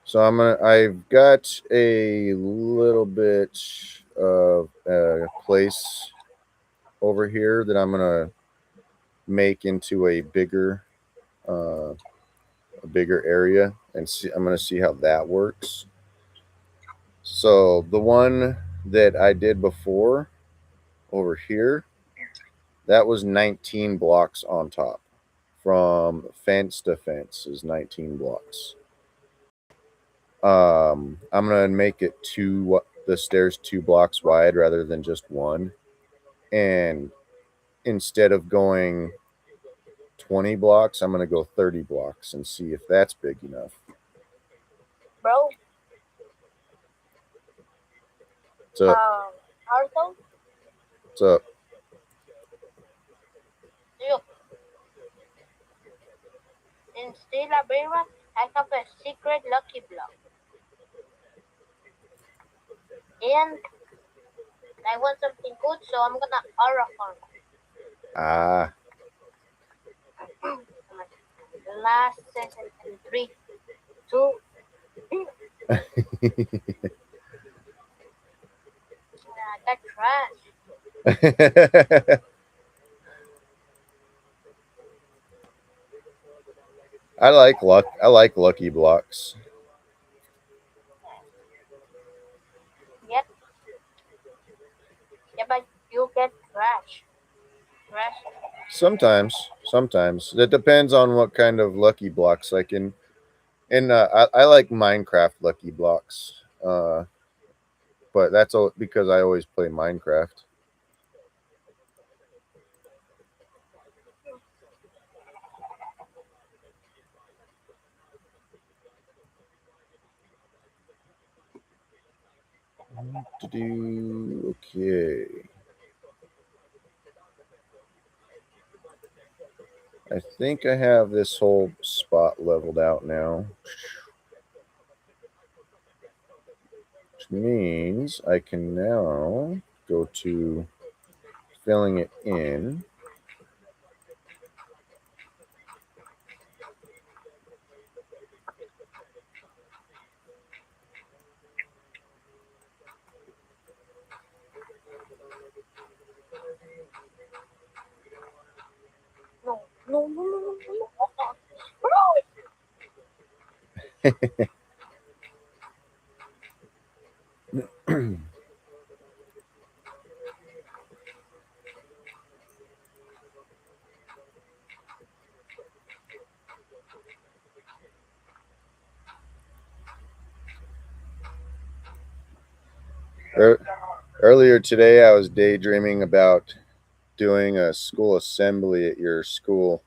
So I've got a little bit of a place over here that I'm gonna make into a bigger area, and see. I'm gonna see how that works. So the one that I did before over here, that was 19 blocks on top. From fence to fence is 19 blocks. I'm gonna make it the stairs 2 blocks wide rather than just one, and instead of going 20 blocks, I'm gonna go 30 blocks and see if that's big enough. Bro, So, also, so look, in Stella Beira, I have a secret lucky block. and I want something good, so I'm gonna order farm. Ah. Last sentence in 3, 2. That trash. I like Lucky Blocks. Yep. Yeah, but you get trash. Trash. Sometimes it depends on what kind of Lucky Blocks. Like I like Minecraft Lucky Blocks. But that's all because I always play Minecraft. Okay. I think I have this whole spot leveled out now. Which means I can now go to filling it in. No, no, no, no, no, no, no. Earlier today, I was daydreaming about doing a school assembly at your school.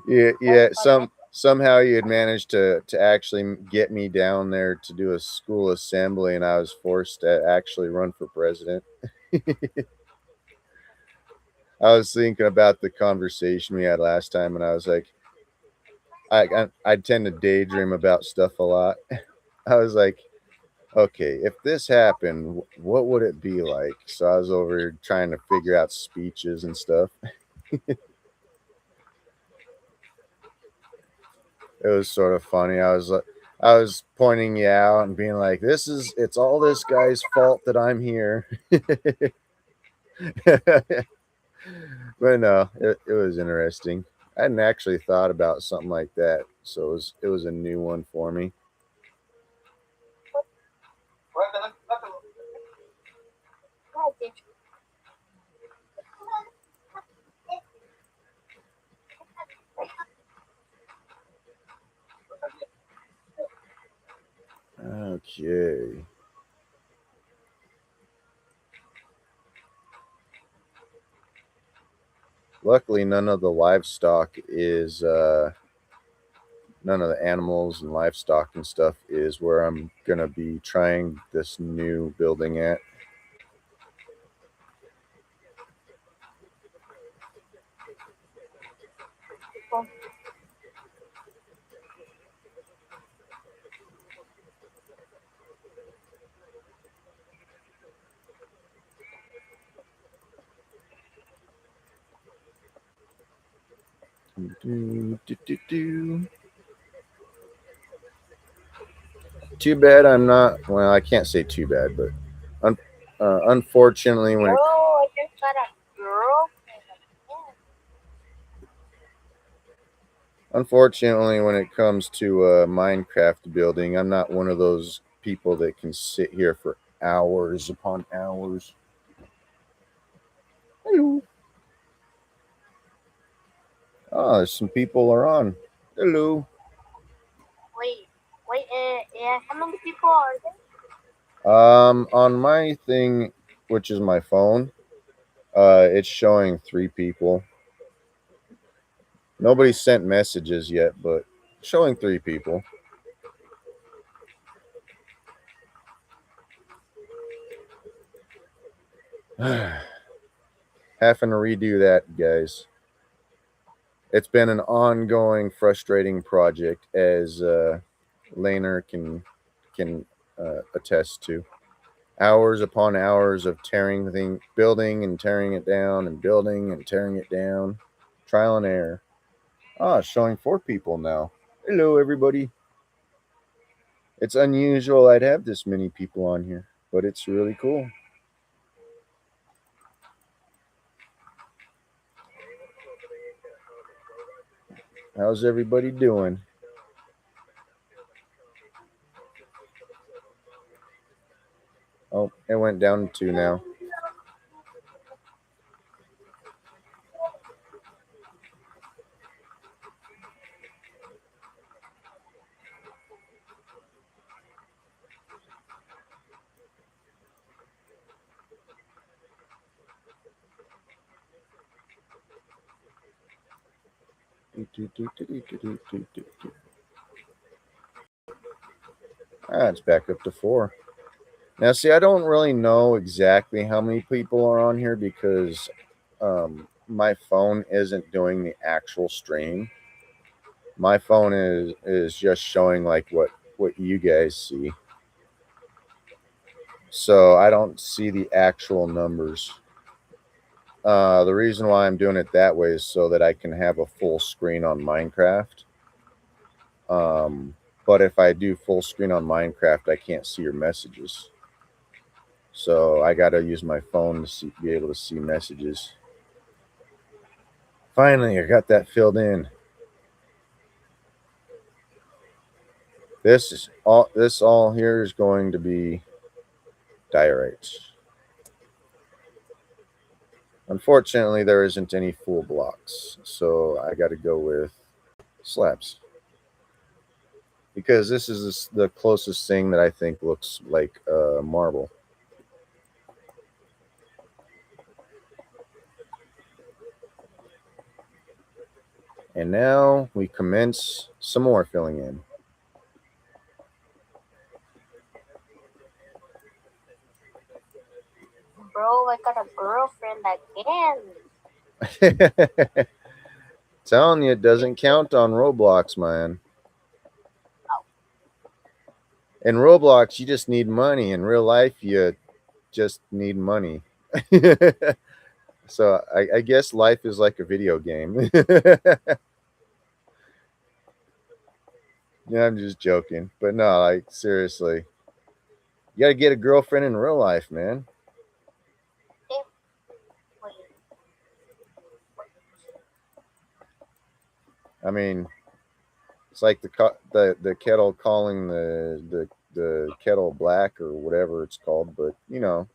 Yeah. Somehow you had managed to actually get me down there to do a school assembly, and I was forced to actually run for president. I was thinking about the conversation we had last time, and I was like, I tend to daydream about stuff a lot. I was like, okay, if this happened, what would it be like? So I was over here trying to figure out speeches and stuff. It was sort of funny. I was pointing you out and being like, it's all this guy's fault that I'm here. But no, it was interesting. I hadn't actually thought about something like that, so it was a new one for me. Okay. Luckily, none of the livestock is none of the animals and livestock and stuff is where I'm gonna be trying this new building at. Too bad I'm not. Well, I can't say too bad, but unfortunately, Bro, I just got a girl. unfortunately, when it comes to Minecraft building, I'm not one of those people that can sit here for hours upon hours. Hello. Oh, there's some people are on. Hello. Wait, yeah, how many people are there? On my thing, which is my phone, it's showing 3 people. Nobody sent messages yet, but showing 3 people. Having to redo that, guys. It's been an ongoing, frustrating project as Laner can attest to. Hours upon hours of building and tearing it down, and building and tearing it down. Trial and error. It's showing 4 people now. Hello, everybody. It's unusual I'd have this many people on here, but it's really cool. How's everybody doing? Oh, it went down to 2 now. It's back up to 4. Now, see, I don't really know exactly how many people are on here because my phone isn't doing the actual stream. My phone is just showing like what you guys see. So I don't see the actual numbers. The reason why I'm doing it that way is so that I can have a full screen on Minecraft. But if I do full screen on Minecraft, I can't see your messages. So I got to use my phone to be able to see messages. Finally, I got that filled in. This all here is going to be diorites. Unfortunately, there isn't any full blocks, so I got to go with slabs. Because this is the closest thing that I think looks like marble. And now we commence some more filling in. Bro, I got a girlfriend again. Telling you, it doesn't count on Roblox, man. In Roblox, you just need money. In real life, you just need money. So I guess life is like a video game. Yeah, I'm just joking. But no, like, seriously. You got to get a girlfriend in real life, man. I mean, it's like the kettle calling the kettle black or whatever it's called. But, you know,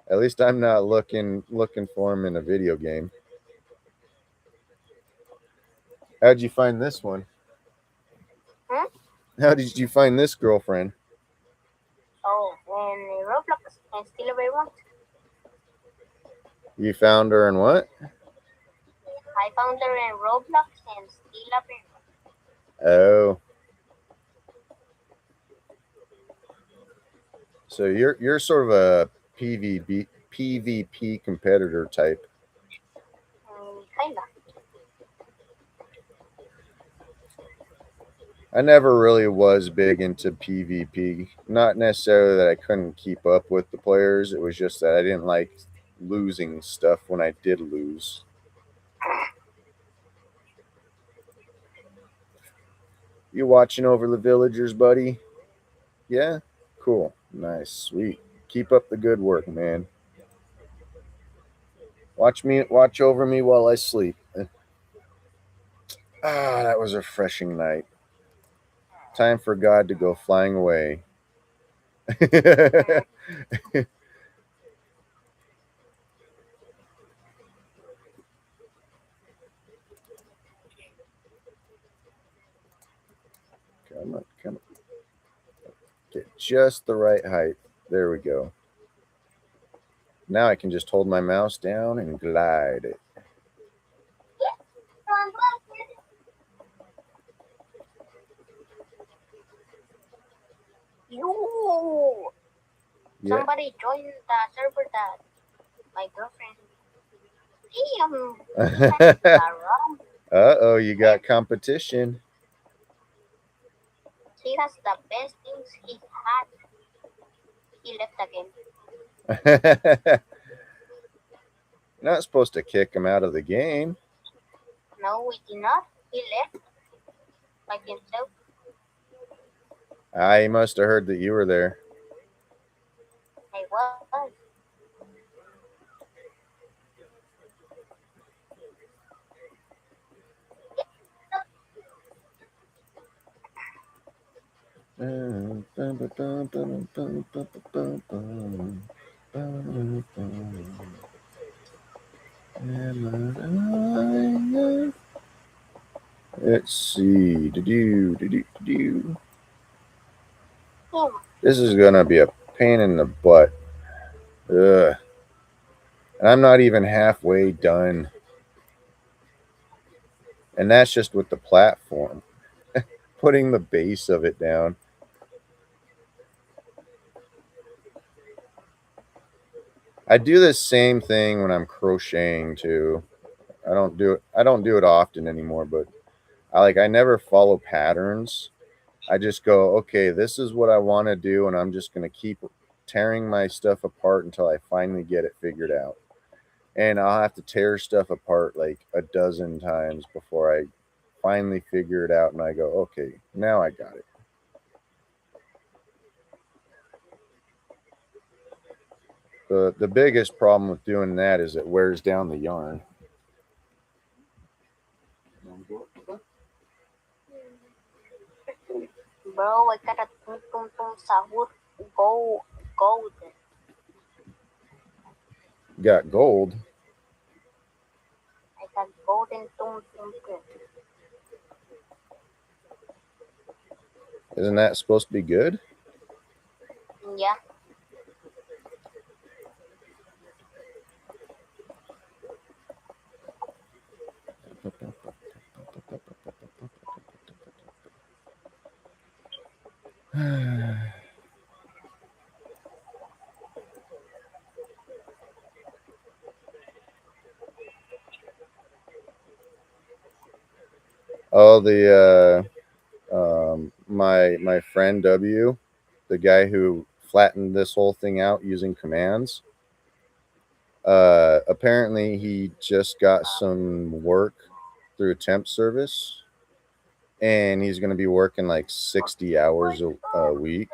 at least I'm not looking for him in a video game. How'd you find this one? Huh? How did you find this girlfriend? Oh, in Roblox and still a very want. You found her in what? I found her in Roblox and still a very want. Oh. So you're sort of a PvP competitor type. Kinda. I never really was big into PvP. Not necessarily that I couldn't keep up with the players. It was just that I didn't like losing stuff when I did lose. You watching over the villagers, buddy? Yeah? Cool. Nice. Sweet. Keep up the good work, man. Watch over me while I sleep. That was a refreshing night. Time for God to go flying away. Come on. Get just the right height. There we go. Now I can just hold my mouse down and glide it. Yeah. Somebody joined the server that my girlfriend. Uh-oh, you got competition. he has the best things he had. He left again. You're not supposed to kick him out of the game. No, we did not. He left by himself. He must have heard that you were there. I was. Let's see. Do. Him. This is gonna be a pain in the butt. Ugh. And I'm not even halfway done. And that's just with the platform. Putting the base of it down. I do the same thing when I'm crocheting too. I don't do it often anymore, but I never follow patterns. I just go, okay, this is what I want to do, and I'm just going to keep tearing my stuff apart until I finally get it figured out. And I'll have to tear stuff apart like a dozen times before I finally figure it out, and I go, okay, now I got it. The biggest problem with doing that is it wears down the yarn. Bro, I got a tum tum tum sahur gold. Got gold. I got golden tum tum tum. Isn't that supposed to be good? Yeah. Oh, the my friend W, the guy who flattened this whole thing out using commands. Apparently he just got some work through a temp service, and he's going to be working like 60 hours a week.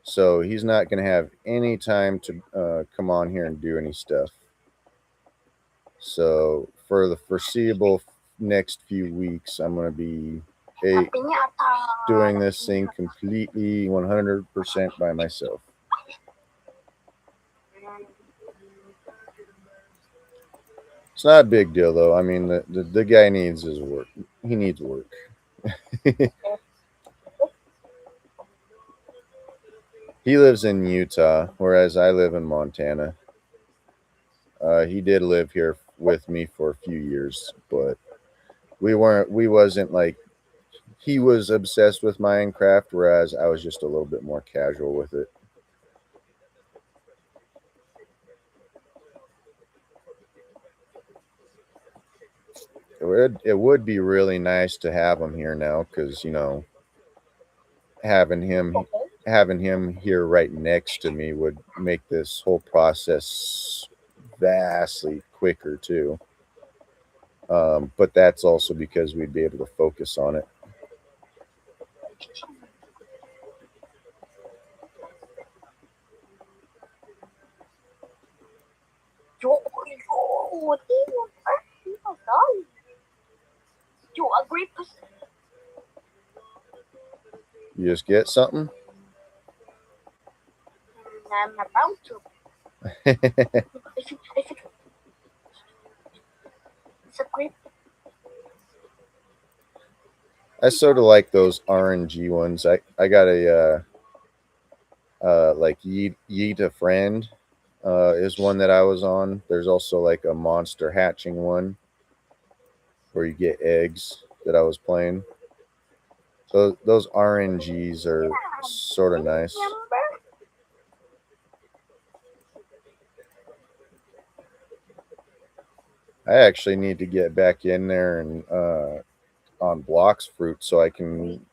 So he's not going to have any time to come on here and do any stuff. So for the foreseeable next few weeks, I'm going to be doing this thing completely 100% by myself. It's not a big deal, though. I mean, the guy needs his work. He needs work. He lives in Utah, whereas I live in Montana. He did live here with me for a few years, but we wasn't like, he was obsessed with Minecraft, whereas I was just a little bit more casual with it. It would be really nice to have him here now, because having him here right next to me would make this whole process vastly quicker too. But that's also because we'd be able to focus on it. You a great person. You just get something. I'm about to. It's a great. I sort of like those RNG ones. I got a like Yeet a Friend is one that I was on. There's also like a monster hatching one where you get eggs that I was playing. So those RNGs are sort of nice. I actually need to get back in there and on Blox Fruit so I can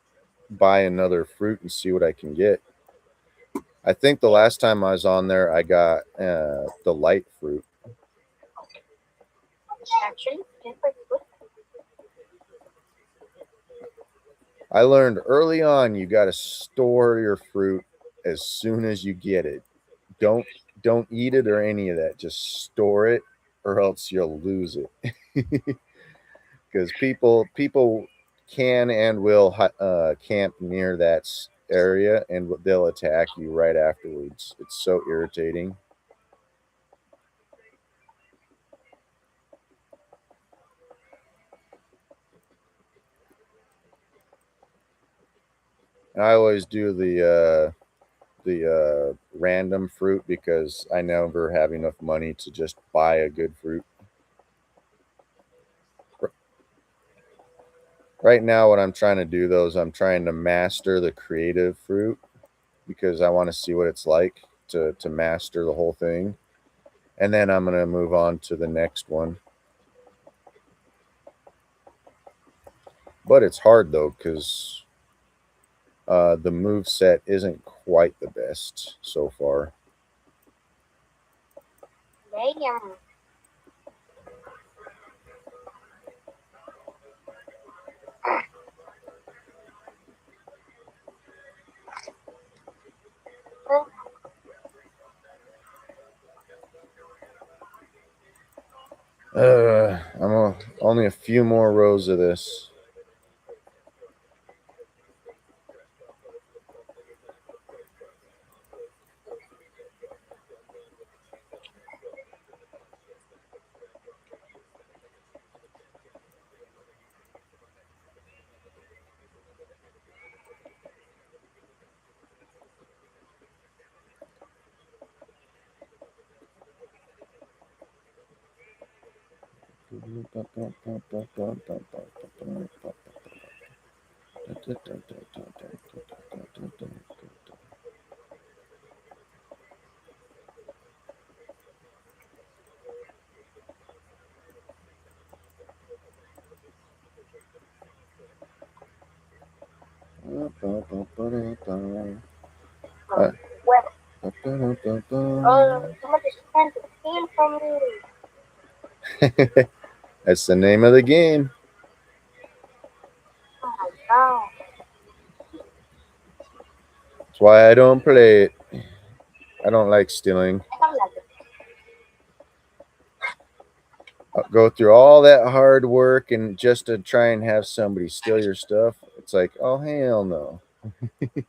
buy another fruit and see what I can get. I think the last time I was on there, I got the light fruit. Actually, it's pretty good. I learned early on you got to store your fruit as soon as you get it. Don't eat it or any of that. Just store it, or else you'll lose it. Because people can and will camp near that area, and they'll attack you right afterwards. It's so irritating. And I always do the random fruit because I never have enough money to just buy a good fruit. Right now, what I'm trying to do though is I'm trying to master the creative fruit because I want to see what it's like to master the whole thing, and then I'm gonna move on to the next one. But it's hard though because the move set isn't quite the best so far. Damn. Only a few more rows of this. Well, somebody's trying to steal from me. That's the name of the game. Oh my god. That's why I don't play it. I don't like stealing. I don't like it. Go through all that hard work and just to try and have somebody steal your stuff. It's like, oh hell no. Damn.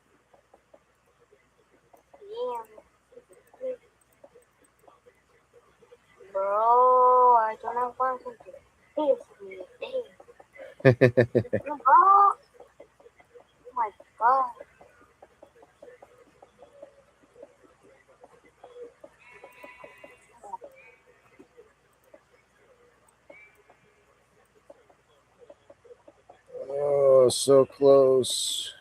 Bro, I don't want to do this with me. Bro. Oh my god. Oh, so close.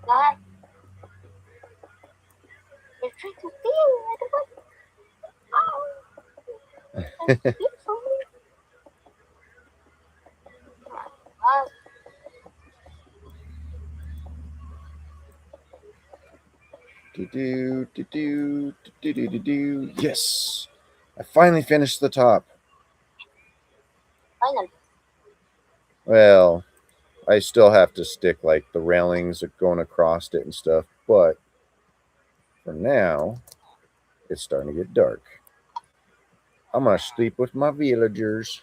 God. They're trying to steal. I don't want. Oh. They're trying to steal from me. Oh my god. Yes, I finally finished the top. Finally. Well, I still have to stick like the railings going across it and stuff, but for now, it's starting to get dark. I'm gonna sleep with my villagers.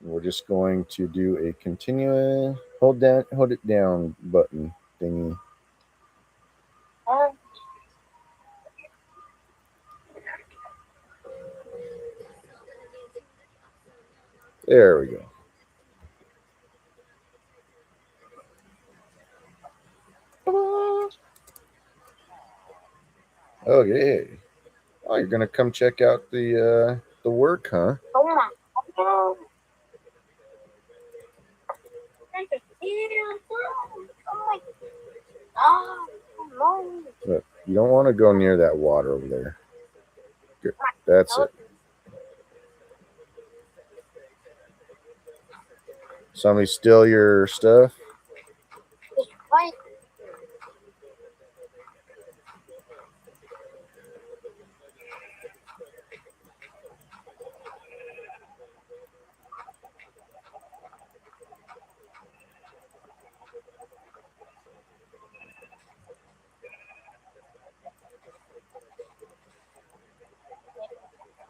We're just going to do a continuous hold it down button thingy. Um, There we go. Okay. Oh, you're gonna come check out the work, huh? oh my god. Trying to steal. Oh my god. No. Look, you don't want to go near that water over there. Good. That's it. Somebody steal your stuff? It's right.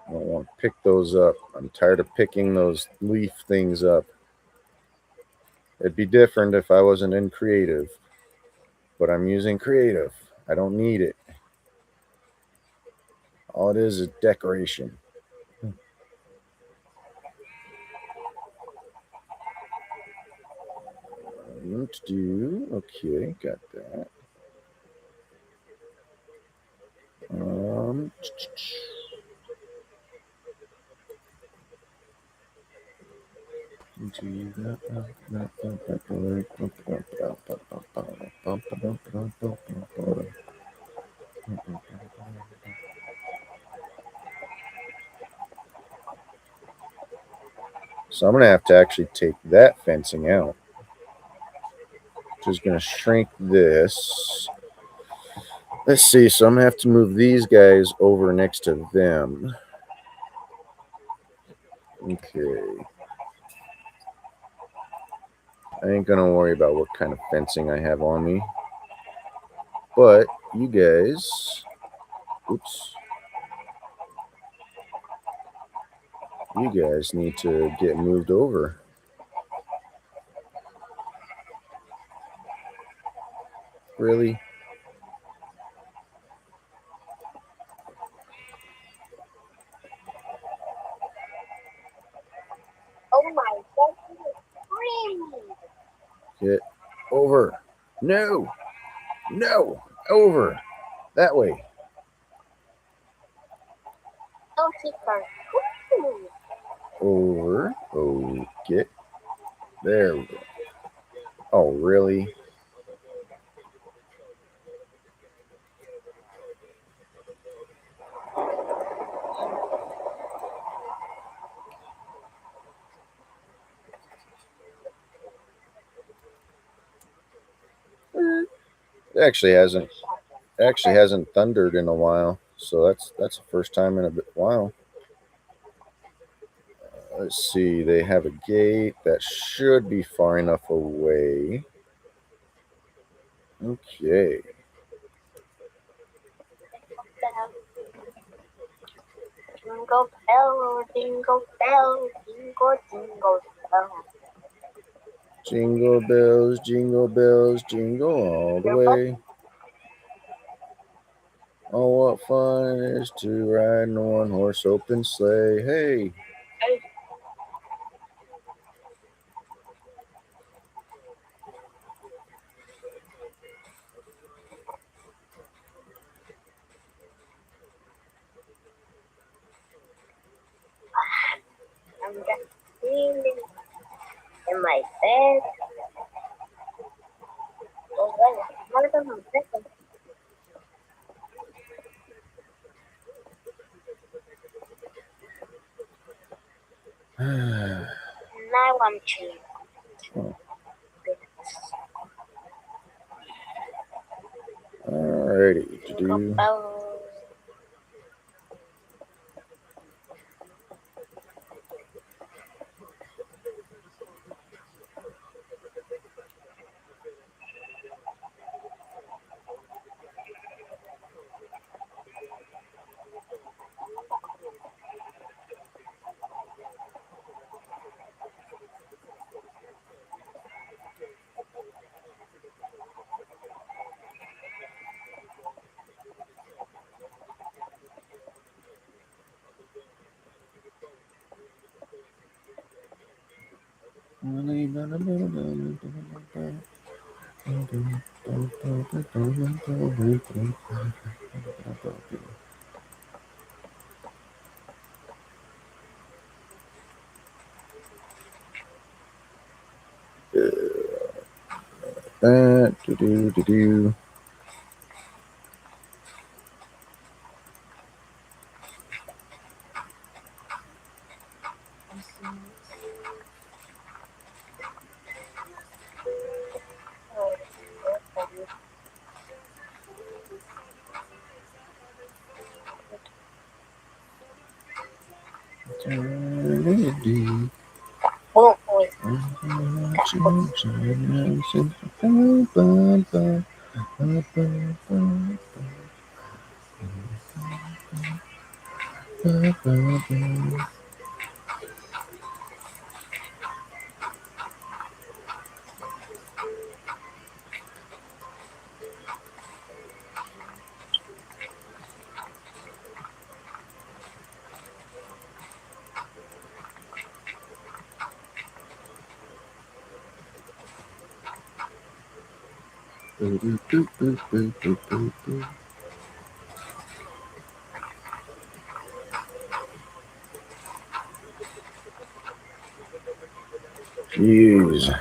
I don't want to pick those up. I'm tired of picking those leaf things up. It'd be different if I wasn't in creative, but I'm using creative. I don't need it. All it is decoration. Okay, got that. So I'm going to have to actually take that fencing out. Just going to shrink this. Let's see. So I'm going to have to move these guys over next to them. Okay. I ain't going to worry about what kind of fencing I have on me. But you guys... Oops. You guys need to get moved over. Really? Oh my God. Get over. No. No. Over. That way. Oh, she can. Over. Okay. There we go. Oh, really? It actually hasn't thundered in a while, so that's the first time in a while. Let's see. They have a gate that should be far enough away. Okay. Jingle bell, jingle bell, jingle, jingle bell. Jingle bells, jingle all the way. Oh, what fun it is to ride in a one-horse open sleigh. Hey. I'm just feeling in my bed. Oh, well, what about my bed? Now I'm chilling. Oh. Alrighty. Jingle bells. That. Oh, wait. Jeez.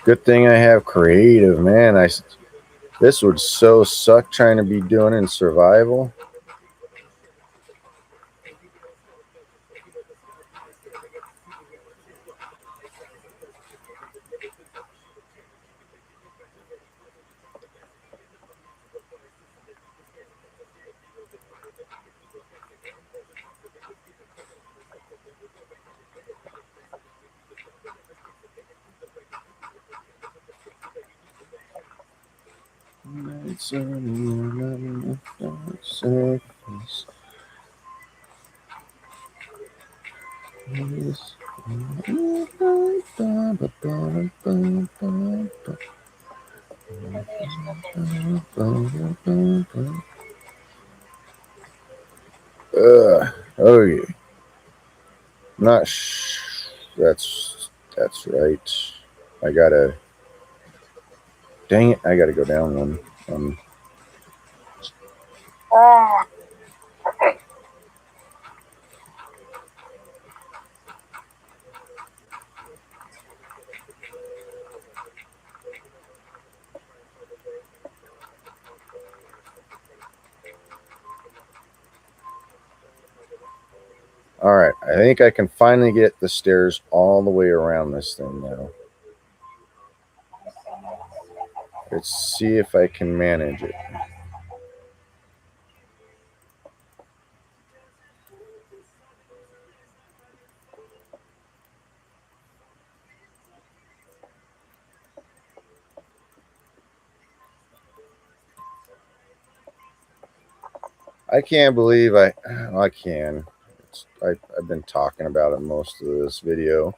Good thing I have creative, man. This would so suck trying to be doing in survival. Okay. Not that's right. I gotta. Dang it! I gotta go down one. Ah, All right. I think I can finally get the stairs all the way around this thing now. Let's see if I can manage it. I can't believe I can. I've been talking about it most of this video.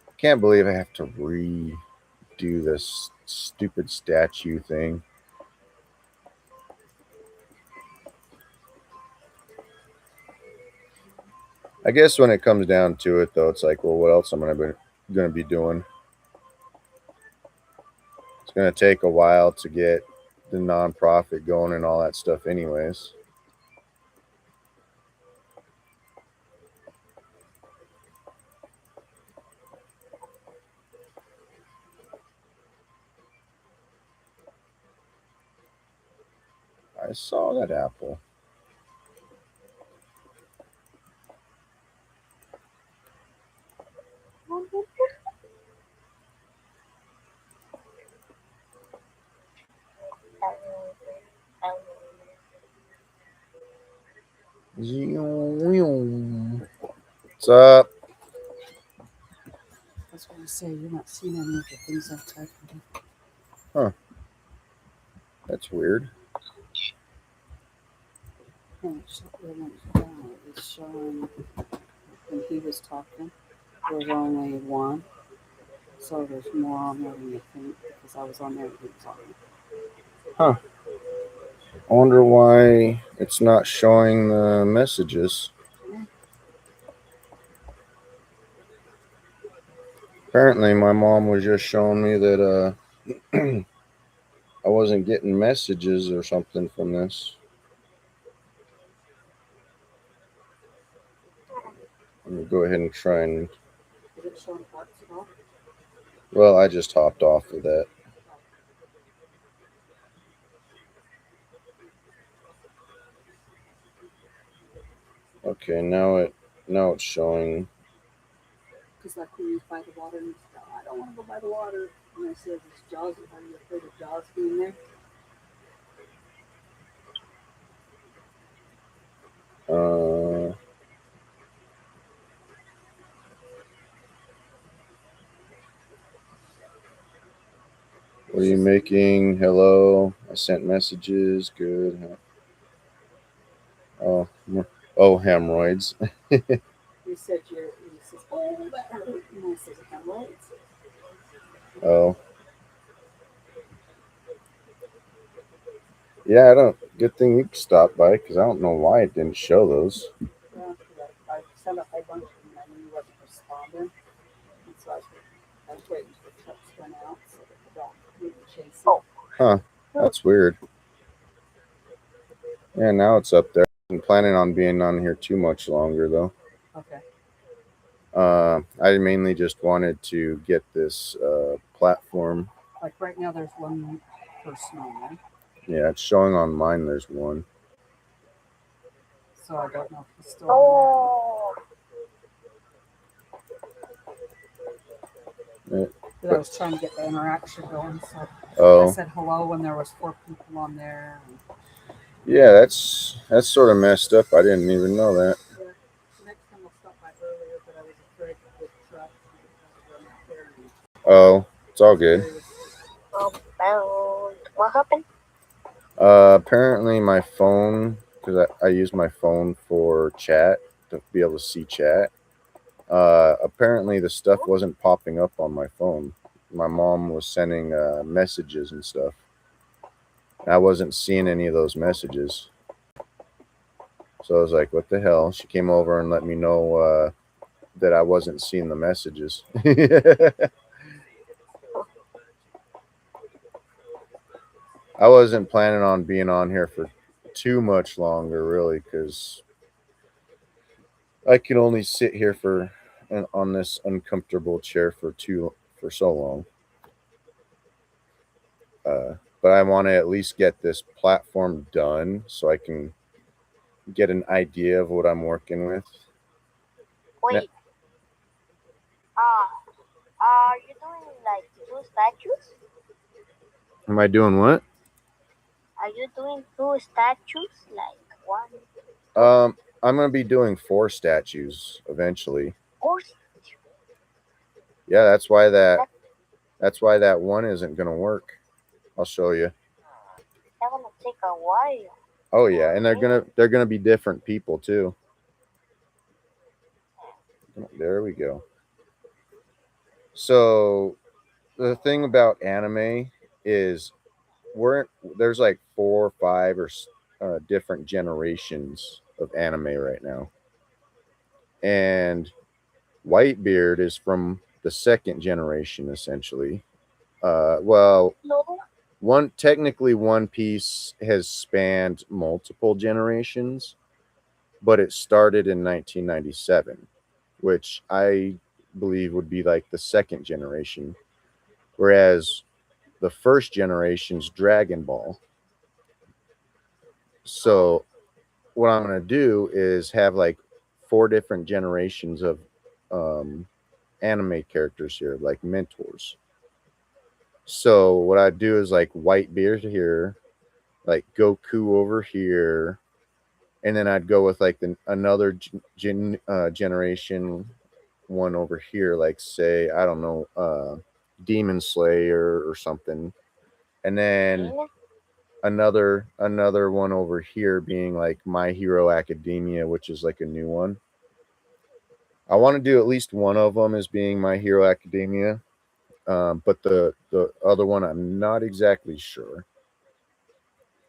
I can't believe I have to redo this stupid statue thing. I guess when it comes down to it, though, it's like, well, what else am I going to be doing? It's going to take a while to get the nonprofit going and all that stuff, anyways. I saw that apple. What's up? That's what I say. You're not seeing any of the things I've typed in. Huh. That's weird. No, it's down. It's showing when he was talking, there's only one. So there's more on there than you think because I was on there and he was on there. Huh. I wonder why it's not showing the messages. Apparently, my mom was just showing me that I wasn't getting messages or something from this. Let me go ahead and try and. Is it showing hearts at all? Well, I just hopped off of that. Okay, now it's showing. Because like when you by the water and you say, oh, I don't want to go by the water. And I said, it's Jaws. Are you afraid of Jaws being there? What are you making? Hello. I sent messages. Good. Oh, hemorrhoids. You said you said, oh, that hurt. And I said, hemorrhoids. Oh. Yeah, I don't. Good thing you stopped by because I don't know why it didn't show those. Yeah, I sent a whole bunch of them and you wasn't responding. And so I was waiting for the trucks to run out so that the dog didn't chase it. Huh. That's weird. Yeah, now it's up there. I'm planning on being on here too much longer though. Okay. I mainly just wanted to get this platform. Like right now, there's one person on there. Yeah, it's showing on mine. There's one. So I don't know if he's still on there. But I was trying to get the interaction going, so I said hello when there was 4 people on there. Yeah, that's sort of messed up. I didn't even know that. Yeah. Next time I'll stop by earlier, but I was afraid to get trucks run out there. Oh, it's all good. What happened? Apparently my phone, because I use my phone for chat to be able to see chat. Apparently the stuff wasn't popping up on my phone. My mom was sending messages and stuff. I wasn't seeing any of those messages. So I was like, what the hell? She came over and let me know that I wasn't seeing the messages. I wasn't planning on being on here for too much longer, really, because I can only sit here on this uncomfortable chair for so long. But I want to at least get this platform done so I can get an idea of what I'm working with. Wait. Are you doing like 2 statues? Am I doing what? Are you doing 2 statues? Like one? I'm gonna be doing 4 statues eventually. 4 statues? Yeah, that's why that one isn't gonna work. I'll show you. That's gonna take a while. Oh yeah, and they're gonna be different people too. There we go. So the thing about anime is there's like 4 or 5 or different generations of anime right now, and Whitebeard is from the 2nd generation essentially. Well, No. One Piece has spanned multiple generations, but it started in 1997, which I believe would be like the 2nd generation, whereas the 1st generation's Dragon Ball. So what I'm going to do is have like 4 different generations of anime characters here, like mentors. So what I do is like Whitebeard here, like Goku over here, and then I'd go with like another generation one over here, like say I don't know, Demon Slayer or something, and then another one over here being like My Hero Academia, which is like a new one. I want to do at least one of them as being My Hero Academia, but the other one I'm not exactly sure.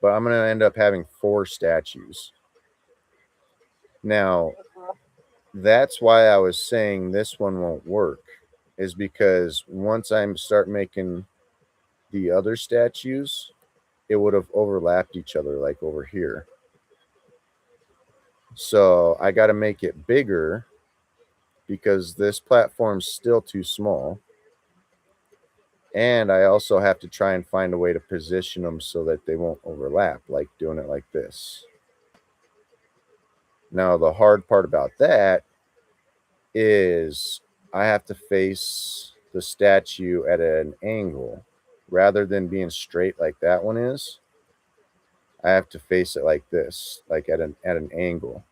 But I'm going to end up having 4 statues. Now, that's why I was saying this one won't work, is because once I start making the other statues, it would have overlapped each other like over here. So I got to make it bigger because this platform's still too small. And I also have to try and find a way to position them so that they won't overlap, like doing it like this. Now, the hard part about that is I have to face the statue at an angle rather than being straight like that one is. I have to face it like this, like at an angle.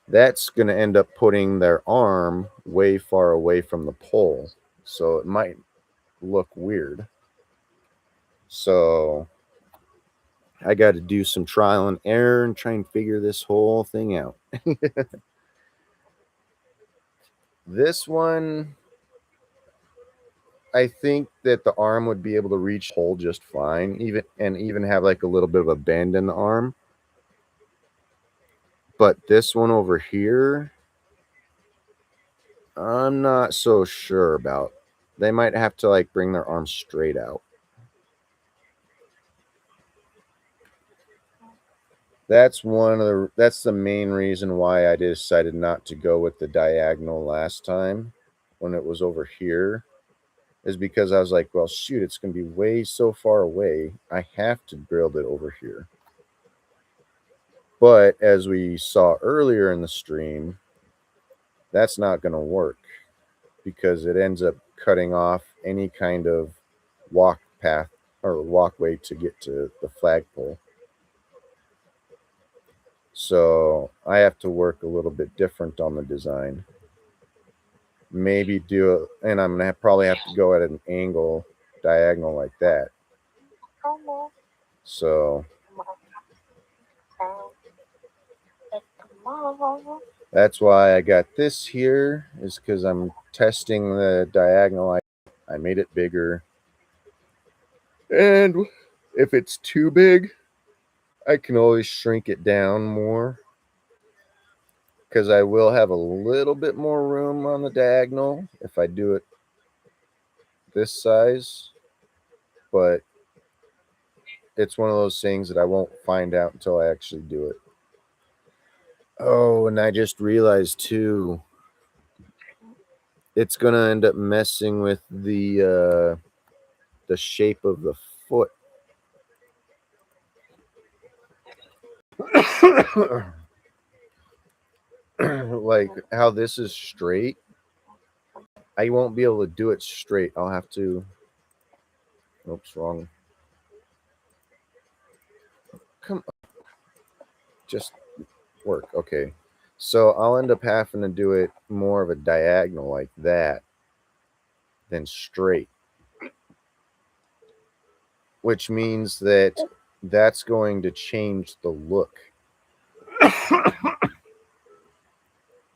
That's going to end up putting their arm way far away from the pole. So it might look weird. So I got to do some trial and error and try and figure this whole thing out. This one, I think that the arm would be able to reach the hole just fine, even have like a little bit of a bend in the arm. But this one over here, I'm not so sure about. They might have to like bring their arm straight out. That's the main reason why I decided not to go with the diagonal last time when it was over here, is because I was like, well, shoot, it's going to be way so far away. I have to build it over here. But as we saw earlier in the stream, that's not going to work because it ends up cutting off any kind of walk path or walkway to get to the flagpole. So I have to work a little bit different on the design. Maybe do it, and I'm going to probably have to go at an angle diagonal like that. So that's why I got this here, is because I'm testing the diagonal. I made it bigger. And if it's too big, I can always shrink it down more, because I will have a little bit more room on the diagonal if I do it this size. But it's one of those things that I won't find out until I actually do it. Oh, and I just realized too, it's going to end up messing with the shape of the foot. Like how this is straight, I won't be able to do it straight. I'll have to, oops, wrong. Come on. Just work. Okay. So I'll end up having to do it more of a diagonal like that than straight, which means that that's going to change the look.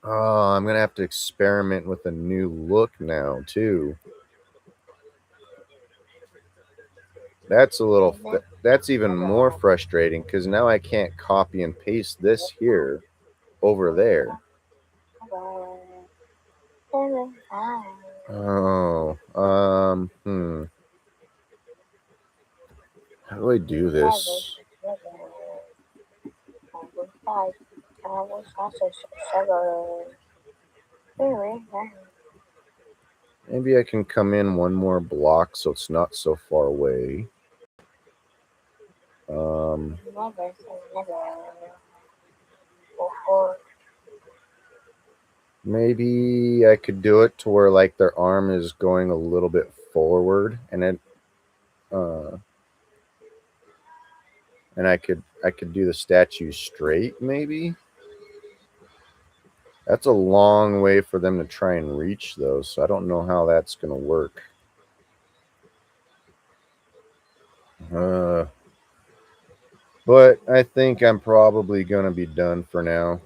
Oh, I'm going to have to experiment with a new look now, too. That's even more frustrating, because now I can't copy and paste this here over there. Oh, how do I do this? Maybe I can come in one more block so it's not so far away. Maybe I could do it to where like their arm is going a little bit forward, and then and I could do the statue straight, maybe. That's a long way for them to try and reach, though, so I don't know how that's going to work. But I think I'm probably going to be done for now.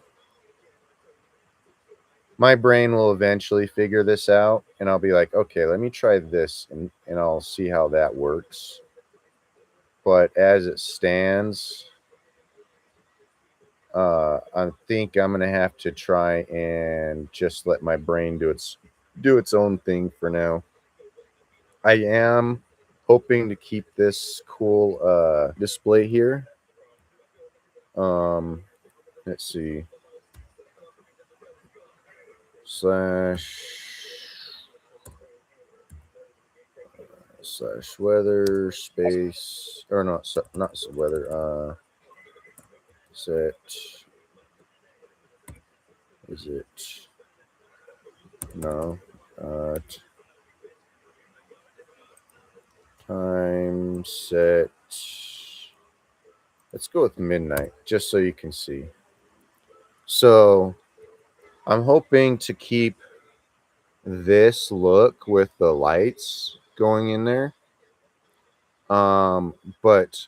My brain will eventually figure this out, and I'll be like, okay, let me try this, and I'll see how that works. But as it stands, I think I'm gonna have to try and just let my brain do its own thing for now. I am hoping to keep this cool display here. Let's see. / weather space, or not weather, set, is it, no, time set, let's go with midnight, just so you can see. So I'm hoping to keep this look with the lights going in there. But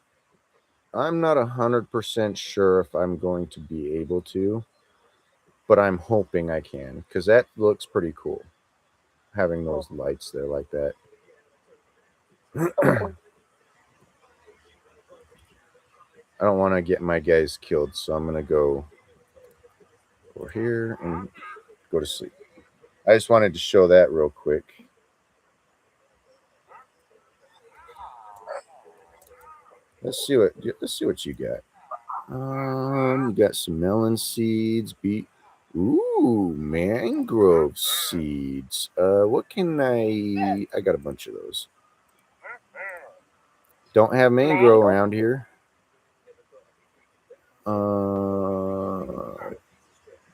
I'm not 100% sure if I'm going to be able to, but I'm hoping I can because that looks pretty cool. Having those lights there like that. I don't want to get my guys killed, so I'm gonna go over here and go to sleep. I just wanted to show that real quick. Let's see what you got. You got some melon seeds, ooh, mangrove seeds. What can I got a bunch of those. Don't have mangrove around here.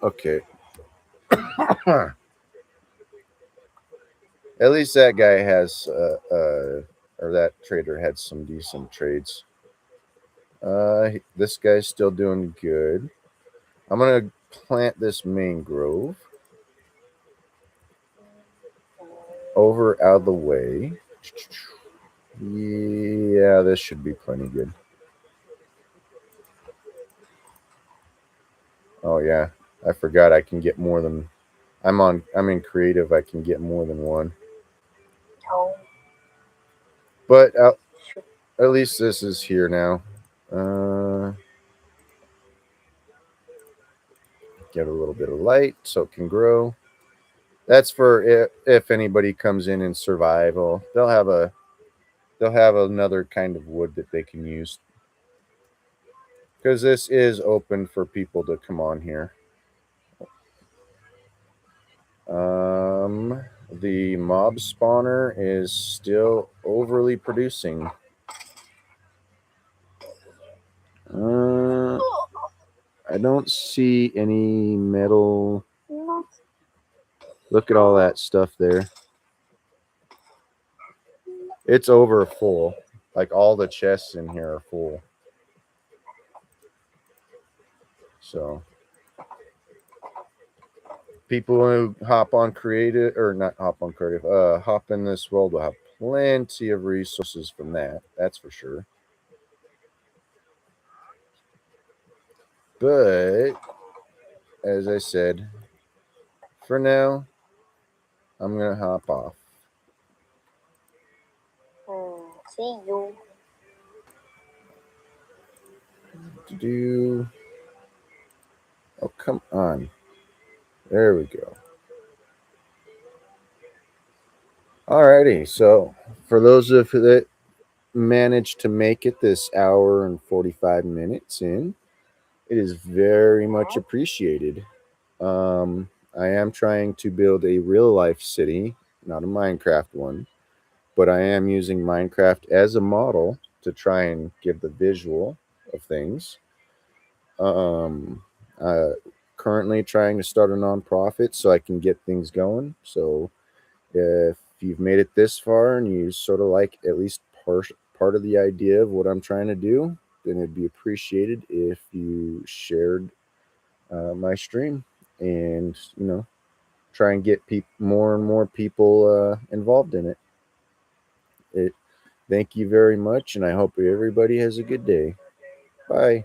Okay. At least that guy has or that trader had some decent trades. This guy's still doing good. I'm gonna plant this mangrove over out of the way. Yeah, this should be plenty good. Oh yeah, I forgot I can get more than I'm in creative. I can get more than one. Oh. But at least this is here now. Get a little bit of light so it can grow. That's for if anybody comes in survival. They'll have another kind of wood that they can use. Because this is open for people to come on here. The mob spawner is still overly producing. I don't see any metal. Look at all that stuff there. It's over full. Like all the chests in here are full. So people who hop on creative or not hop on creative, hop in this world will have plenty of resources from that. That's for sure. But as I said, for now, I'm gonna hop off. See you. Oh, come on. There we go. Alrighty, so for those of you that managed to make it this hour and 45 minutes in, it is very much appreciated. I am trying to build a real life city, not a Minecraft one, but I am using Minecraft as a model to try and give the visual of things. Currently trying to start a nonprofit so I can get things going. So if you've made it this far and you sort of like at least part of the idea of what I'm trying to do, then it'd be appreciated if you shared my stream and try and get more and more people involved in it. Thank you very much, and I hope everybody has a good day. Bye.